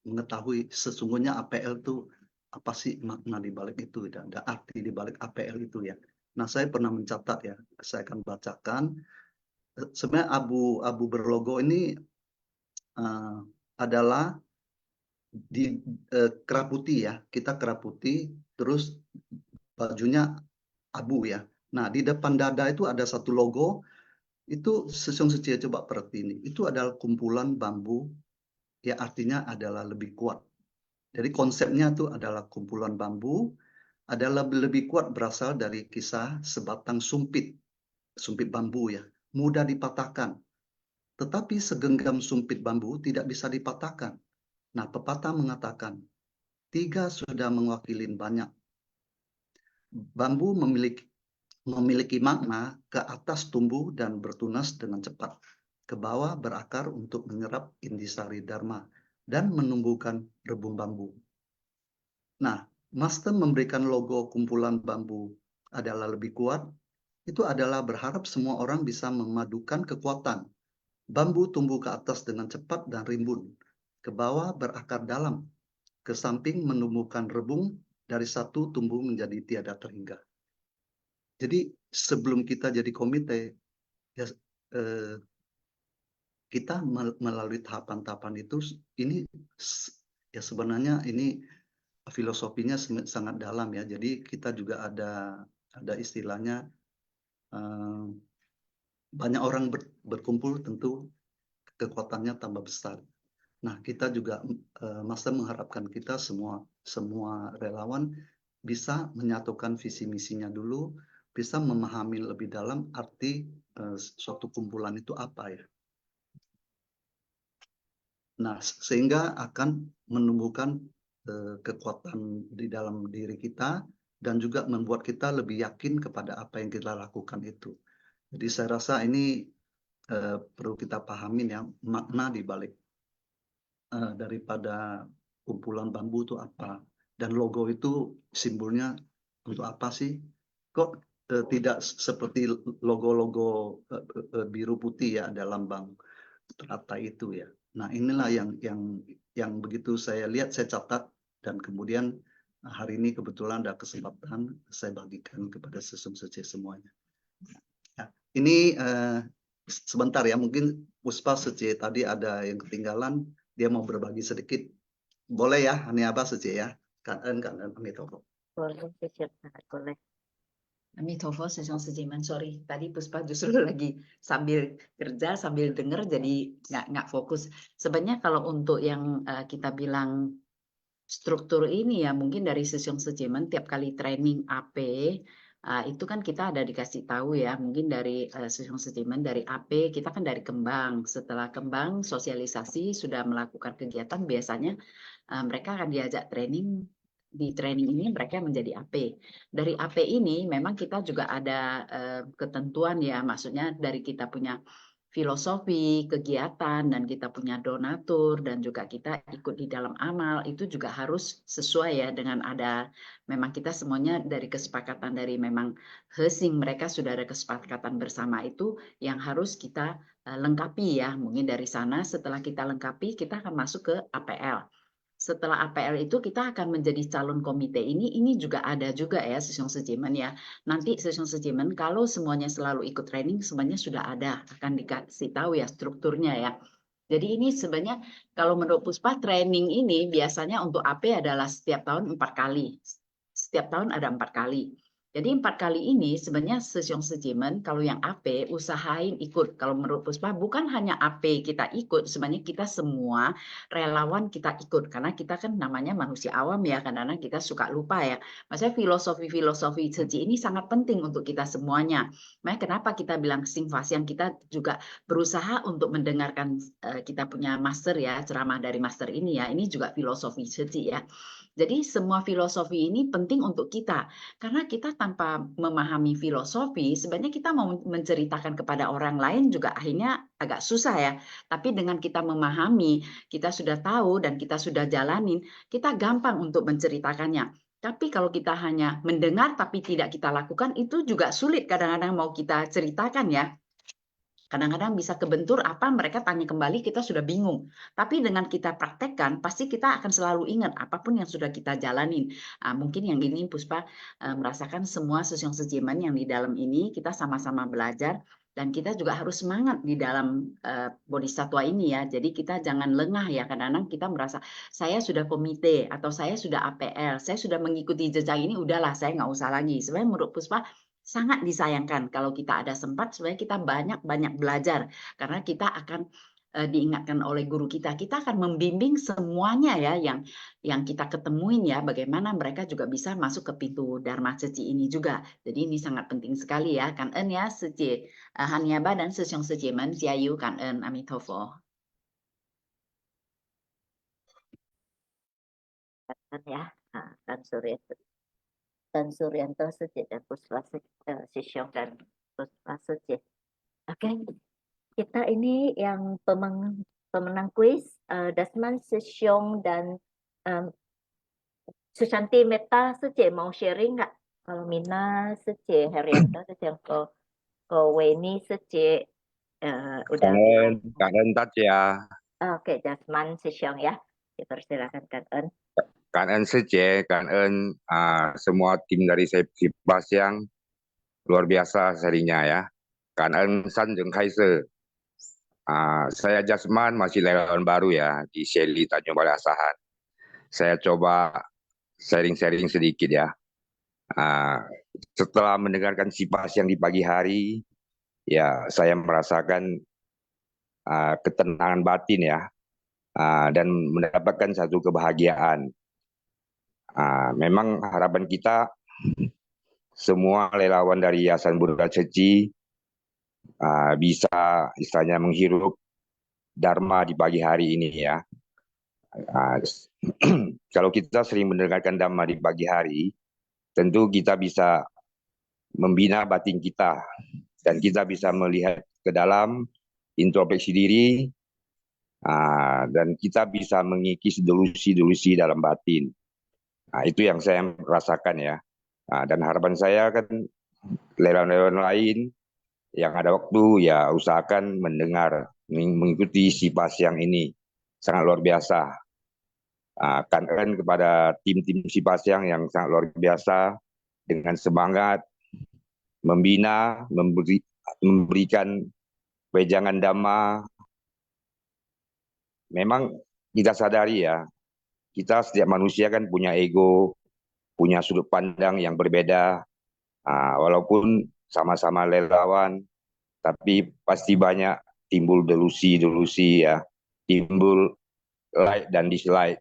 mengetahui sesungguhnya APL itu apa sih makna di balik itu dan ada arti di balik APL itu ya. Nah, saya pernah mencatat ya, saya akan bacakan. Sebenarnya abu berlogo ini adalah di kerah putih ya, kita kerah putih, terus bajunya abu ya. Nah, di depan dada itu ada satu logo, itu Sesung Sece, coba perhatiin, itu adalah kumpulan bambu, ya artinya adalah lebih kuat. Jadi konsepnya itu adalah kumpulan bambu, adalah lebih kuat berasal dari kisah sebatang sumpit bambu ya, mudah dipatahkan. Tetapi segenggam sumpit bambu tidak bisa dipatahkan. Nah, pepatah mengatakan, 3 sudah mewakili banyak. Bambu memiliki makna ke atas tumbuh dan bertunas dengan cepat, ke bawah berakar untuk menyerap intisari dharma dan menumbuhkan rebung bambu. Nah, Master memberikan logo kumpulan bambu adalah lebih kuat, itu adalah berharap semua orang bisa memadukan kekuatan. Bambu tumbuh ke atas dengan cepat dan rimbun, ke bawah berakar dalam, ke samping menumbuhkan rebung, dari satu tumbuh menjadi tiada terhingga. Jadi sebelum kita jadi komite, ya, kita melalui tahapan-tahapan itu, ini ya sebenarnya ini filosofinya sangat dalam ya. Jadi kita juga ada istilahnya, banyak orang berkumpul tentu kekuatannya tambah besar. Nah, kita juga Master mengharapkan kita semua relawan bisa menyatukan visi misinya dulu, bisa memahami lebih dalam arti suatu kumpulan itu apa ya. Nah, sehingga akan menumbuhkan kekuatan di dalam diri kita dan juga membuat kita lebih yakin kepada apa yang kita lakukan itu. Jadi saya rasa ini perlu kita pahamin ya, makna di balik daripada kumpulan bambu itu apa, dan logo itu simbolnya untuk apa sih? Kok tidak seperti logo-logo biru putih ya dalam lambang teratai itu ya. Nah, inilah yang begitu saya lihat, saya catat, dan kemudian hari ini kebetulan ada kesempatan saya bagikan kepada Sesung Sece semuanya. Ya, ini sebentar ya, mungkin Puspa Sece tadi ada yang ketinggalan, dia mau berbagi sedikit. Boleh ya, Aniaba Sece ya? Kangen Amitofo. Boleh, boleh. Amitofo, Sesong Sejeman. Sorry, tadi Puspa justru lagi sambil kerja, sambil denger, jadi nggak fokus. Sebenarnya kalau untuk yang kita bilang struktur ini ya, mungkin dari Sesong Sejeman tiap kali training AP, itu kan kita ada dikasih tahu ya, mungkin dari Sesong Sejeman, dari AP, kita kan dari Kembang. Setelah Kembang, sosialisasi, sudah melakukan kegiatan, biasanya mereka akan diajak training. Di training ini mereka menjadi AP. Dari AP ini memang kita juga ada ketentuan ya, maksudnya dari kita punya filosofi, kegiatan, dan kita punya donatur, dan juga kita ikut di dalam amal, itu juga harus sesuai ya dengan ada, memang kita semuanya dari kesepakatan dari memang Hesing, mereka sudah ada kesepakatan bersama itu yang harus kita lengkapi ya. Mungkin dari sana setelah kita lengkapi, kita akan masuk ke APL. Setelah APL itu kita akan menjadi calon komite ini juga ada juga ya Sesong Sejeman ya. Nanti Sesong Sejeman kalau semuanya selalu ikut training semuanya sudah ada, akan dikasih tahu ya strukturnya ya. Jadi ini sebenarnya kalau menurut Puspa training ini biasanya untuk AP adalah setiap tahun 4 kali. Setiap tahun ada 4 kali. Jadi 4 kali ini sebenarnya Sesiong Sejimen kalau yang AP usahain ikut. Kalau menurut Puspa bukan hanya AP kita ikut, sebenarnya kita semua relawan kita ikut. Karena kita kan namanya manusia awam ya, kadang-kadang kita suka lupa ya. Maksudnya filosofi-filosofi Seji ini sangat penting untuk kita semuanya. Makanya kenapa kita bilang Singfas yang kita juga berusaha untuk mendengarkan kita punya master ya, ceramah dari master ini ya. Ini juga filosofi Seji ya. Jadi semua filosofi ini penting untuk kita. Karena kita tanpa memahami filosofi, sebenarnya kita mau menceritakan kepada orang lain juga akhirnya agak susah ya. Tapi dengan kita memahami, kita sudah tahu dan kita sudah jalanin, kita gampang untuk menceritakannya. Tapi kalau kita hanya mendengar tapi tidak kita lakukan, itu juga sulit kadang-kadang mau kita ceritakan ya. Kadang-kadang bisa kebentur apa mereka tanya kembali kita sudah bingung. Tapi dengan kita praktekkan pasti kita akan selalu ingat apapun yang sudah kita jalanin. Mungkin yang ini Puspa merasakan semua Sesiong Sejimen yang di dalam ini kita sama-sama belajar dan kita juga harus semangat di dalam bodhisatwa ini ya. Jadi kita jangan lengah ya. Kadang-kadang kita merasa saya sudah komite atau saya sudah APL, saya sudah mengikuti jejak ini udahlah saya nggak usah lagi. Sebenarnya menurut Puspa sangat disayangkan kalau kita ada sempat sebenarnya kita banyak-banyak belajar karena kita akan diingatkan oleh guru kita akan membimbing semuanya ya yang kita ketemuin ya bagaimana mereka juga bisa masuk ke pintu Dharma Seci ini juga. Jadi ini sangat penting sekali ya. Kan en ya Seci Hanyaba dan Sesiong Sejimen Jiayu kan en Amitofo. Kan ya, kan dan Suryanto Seji dan Puspa Sesiong dan Puspa Seji. Oke, kita ini yang pemenang kuis Dasman Sesiong dan Susanti Meta Seji mau sharing nggak? Kalau Mina Seji, Herianto Seji, kalau Weni Seji udah bilang. Karen Tatya. Oke, Dasman Sesiong ya. Dipersilakan Kak En. Kak En Seje, Kak En, semua tim dari Sivas yang luar biasa serinya ya. Kak En San Jeng Kaise. Saya Jasman masih relawan baru ya di Shelly Tanjung Balai Asahan. Saya coba sharing-sharing sedikit ya. Setelah mendengarkan Sivas yang di pagi hari, ya saya merasakan ketenangan batin ya, dan mendapatkan satu kebahagiaan. Memang harapan kita semua relawan dari Yayasan Buddha Seci bisa istilahnya menghirup Dharma di pagi hari ini ya. Kalau kita sering mendengarkan Dharma di pagi hari, tentu kita bisa membina batin kita dan kita bisa melihat ke dalam, introspeksi diri, dan kita bisa mengikis delusi-delusi dalam batin. Itu yang saya rasakan ya. Dan harapan saya kan relawan-relawan lain yang ada waktu ya usahakan mendengar, mengikuti Sivas yang ini. Sangat luar biasa. Kan kepada tim-tim Sivas yang sangat luar biasa dengan semangat membina, memberikan wejangan Dhamma. Memang kita sadari ya, kita setiap manusia kan punya ego, punya sudut pandang yang berbeda. Walaupun sama-sama relawan, tapi pasti banyak timbul delusi-delusi ya, timbul like dan dislike.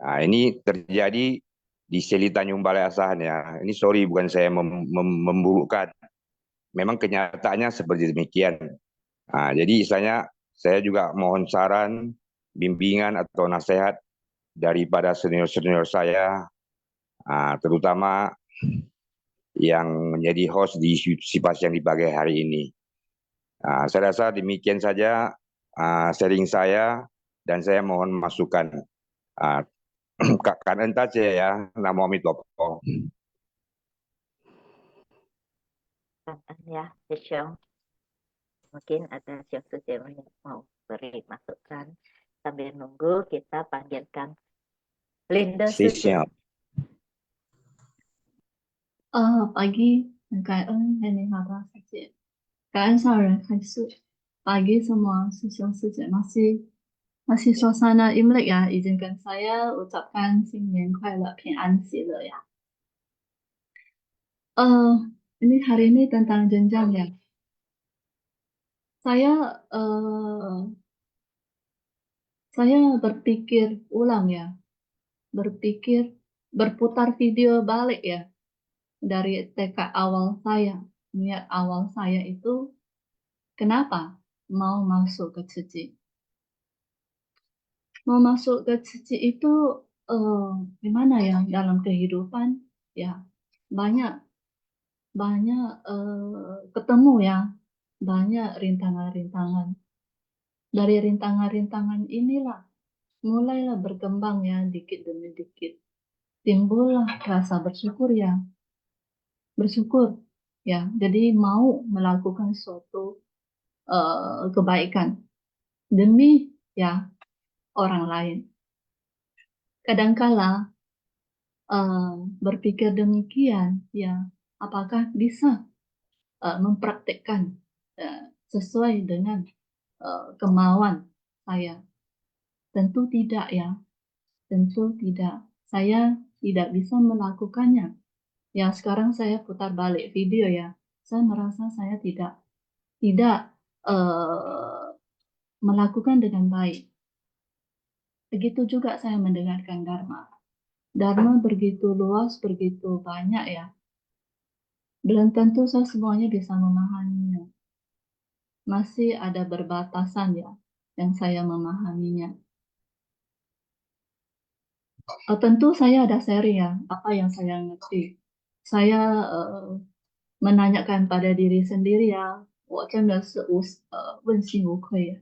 Ini terjadi di Shelly Tanjung Balai Asahan ya. Ini sorry bukan saya memburukkan. Memang kenyataannya seperti demikian. Jadi istilahnya saya juga mohon saran, bimbingan atau nasihat daripada senior-senior saya, terutama yang menjadi host di Sivas yang di pagi hari ini. Saya rasa demikian saja sharing saya dan saya mohon masukan. Kak En saja ya, Namo Amitabha. Kak En ya, Sesiong. Mungkin ada siapa yang mau beri masukan. Sambil nunggu kita panggilkan Linda Seji. Pagi, Kak En, Henny Haba Seji. Kak En Saran Kaisu. Pagi semua Sesiong Seji masih suasana Imlek ya, izinkan saya ucapkan 新年快乐，平安喜乐呀。Ini hari ini tentang jenjang ya. Saya berpikir ulang ya, berputar video balik ya dari tekad awal saya, niat awal saya itu kenapa mau masuk ke Cici. Mau masuk ke Cici itu gimana ya dalam kehidupan ya banyak ketemu ya, banyak rintangan-rintangan. Dari rintangan-rintangan inilah mulailah berkembang ya dikit demi dikit. Timbullah rasa bersyukur ya. Bersyukur ya. Jadi mau melakukan suatu kebaikan demi ya orang lain. Kadangkala berpikir demikian ya, apakah bisa mempraktekkan sesuai dengan kemauan saya? Tentu tidak ya, tentu tidak. Saya tidak bisa melakukannya. Ya sekarang saya putar balik video ya, saya merasa saya tidak melakukan dengan baik. Begitu juga saya mendengarkan Dharma. Dharma begitu luas, begitu banyak ya. Belum tentu saya semuanya bisa memahaminya. Masih ada berbatasan ya yang saya memahaminya. Tentu saya ada sharing ya, apa yang saya ngerti. Saya menanyakan pada diri sendiri ya, 我真的是问心无愧ya.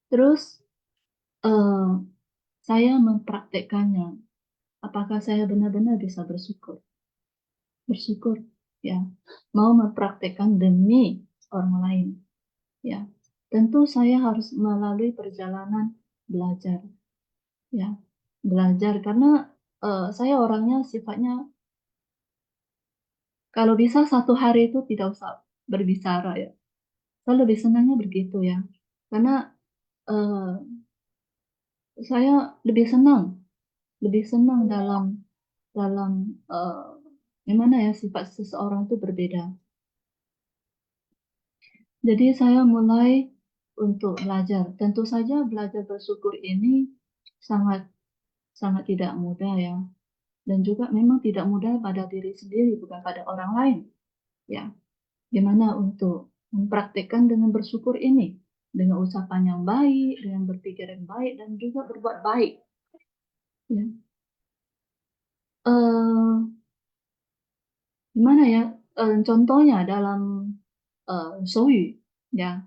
Terus saya mempraktekkannya. Apakah saya benar-benar bisa bersyukur? Bersyukur ya, mau mempraktekkan demi orang lain ya. Tentu saya harus melalui perjalanan belajar ya, belajar karena saya orangnya sifatnya kalau bisa satu hari itu tidak usah berbicara ya. Saya lebih senangnya begitu ya, karena saya lebih senang dalam gimana ya sifat seseorang itu berbeda. Jadi saya mulai untuk belajar. Tentu saja belajar bersyukur ini sangat tidak mudah ya. Dan juga memang tidak mudah pada diri sendiri, bukan pada orang lain. Ya, gimana untuk mempraktikkan dengan bersyukur ini, dengan ucapan yang baik, dengan berpikir yang baik, dan juga berbuat baik. Ya. Gimana ya? Contohnya dalam Souyu, ya.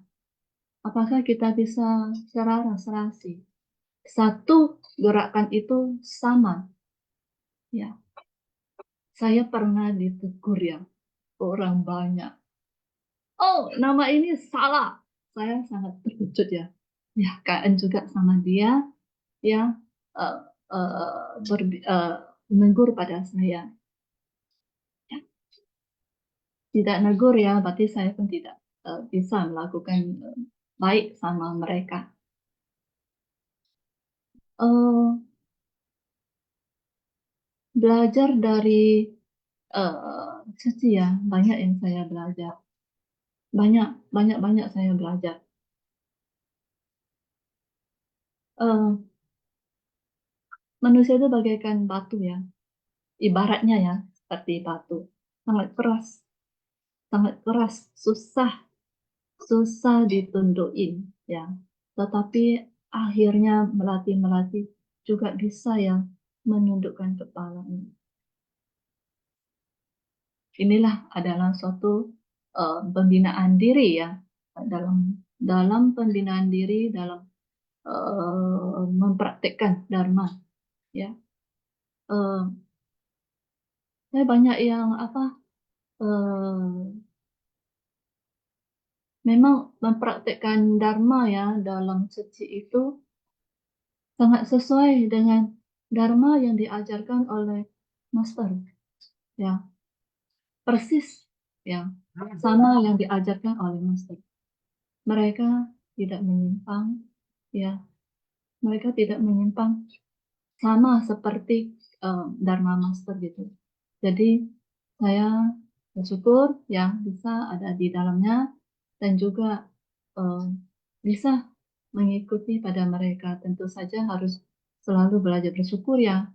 Apakah kita bisa secara serasi? Satu gerakan itu sama. Ya. Saya pernah ditegur ya, orang banyak. Oh, nama ini salah. Saya sangat terkejut ya. Ya, KN juga sama dia, ya, menegur pada saya. Ya. Tidak negur ya, berarti saya pun tidak bisa melakukan baik sama mereka. Belajar dari Cici ya, banyak yang saya belajar. Banyak saya belajar. Manusia itu bagaikan batu ya, ibaratnya ya seperti batu, sangat keras, susah ditundukin ya. Tetapi akhirnya melatih juga bisa ya menundukkan kepalanya. Inilah adalah suatu pembinaan diri ya, dalam pembinaan diri, dalam mempraktikkan Dharma ya. Saya banyak yang memang mempraktikkan Dharma ya dalam Cici itu sangat sesuai dengan Dharma yang diajarkan oleh Master ya, persis ya sama yang diajarkan oleh Master. Mereka tidak menyimpang ya, mereka tidak menyimpang, sama seperti Dharma Master gitu. Jadi saya bersyukur yang bisa ada di dalamnya dan juga bisa mengikuti pada mereka. Tentu saja harus selalu belajar bersyukur ya,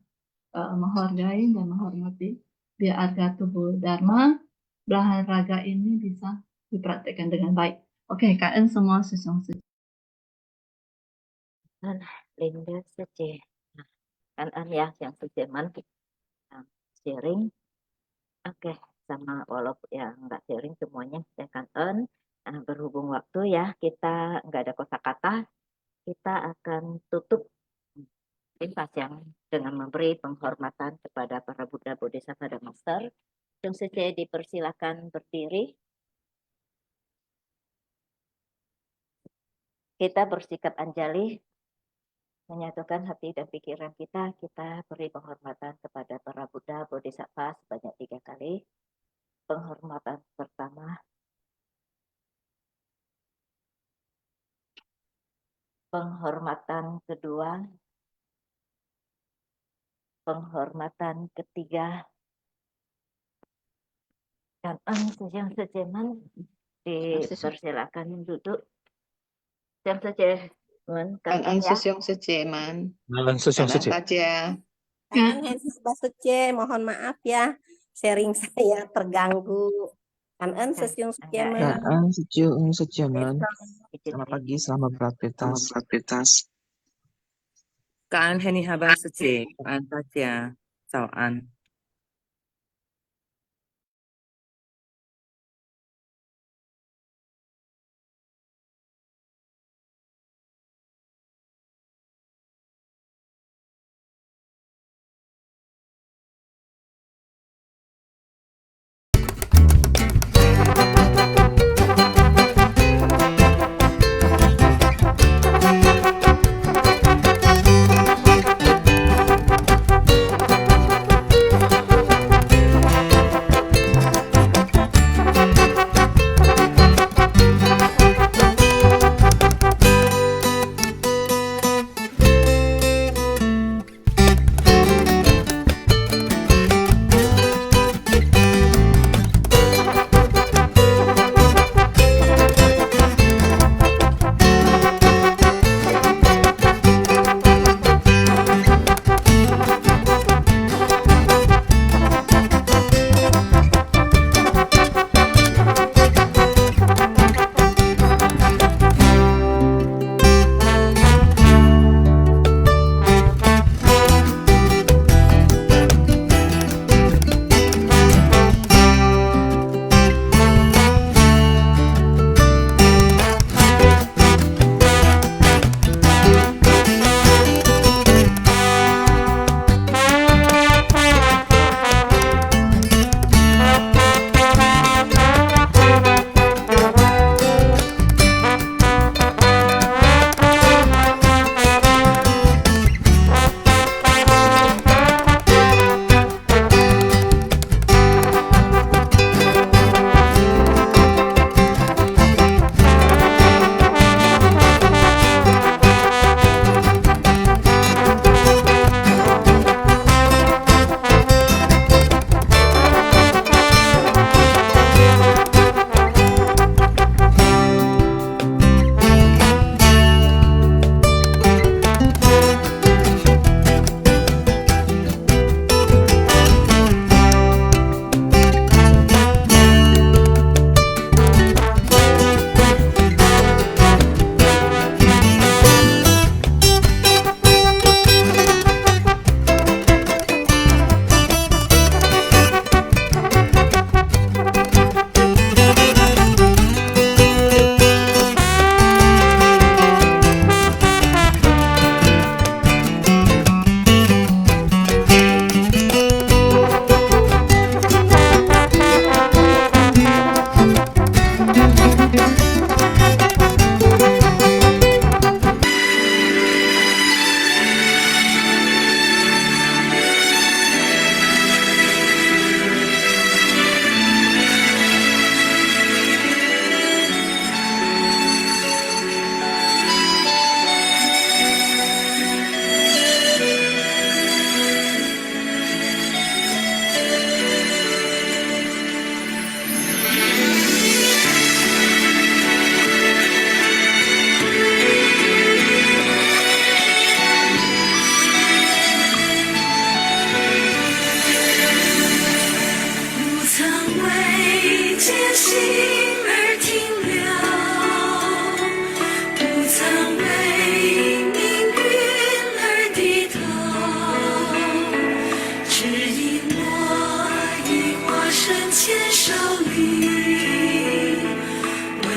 menghargai dan menghormati biar harga tubuh Dharma, belahan raga ini bisa dipraktekkan dengan baik. Oke, KN semua sesung Linda Sece. Nah, kan ya yang sejaman sharing. Oke, sama walaupun ya nggak sharing semuanya saya kan berhubung waktu ya kita nggak ada kosakata, kita akan tutup Pas yang dengan memberi penghormatan kepada para Buddha, Bodhisattva, dan Master. Chung Sece dipersilakan berdiri. Kita bersikap anjali, menyatukan hati dan pikiran kita beri penghormatan kepada para Buddha, Bodhisattva sebanyak 3 kali. Penghormatan pertama. Penghormatan kedua. Penghormatan ketiga. Dan yang sejaman dipersilakan duduk. Yang sejaman An Sesyong Sejeman. Saja. Sece, mohon maaf ya, sharing saya terganggu. Kan Sesyong Sejeman. Sesyong Sejeman. Selamat pagi, selamat beraktivitas. Kan Heni Haba Sece, Kan saja, An.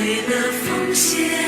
为了奉献。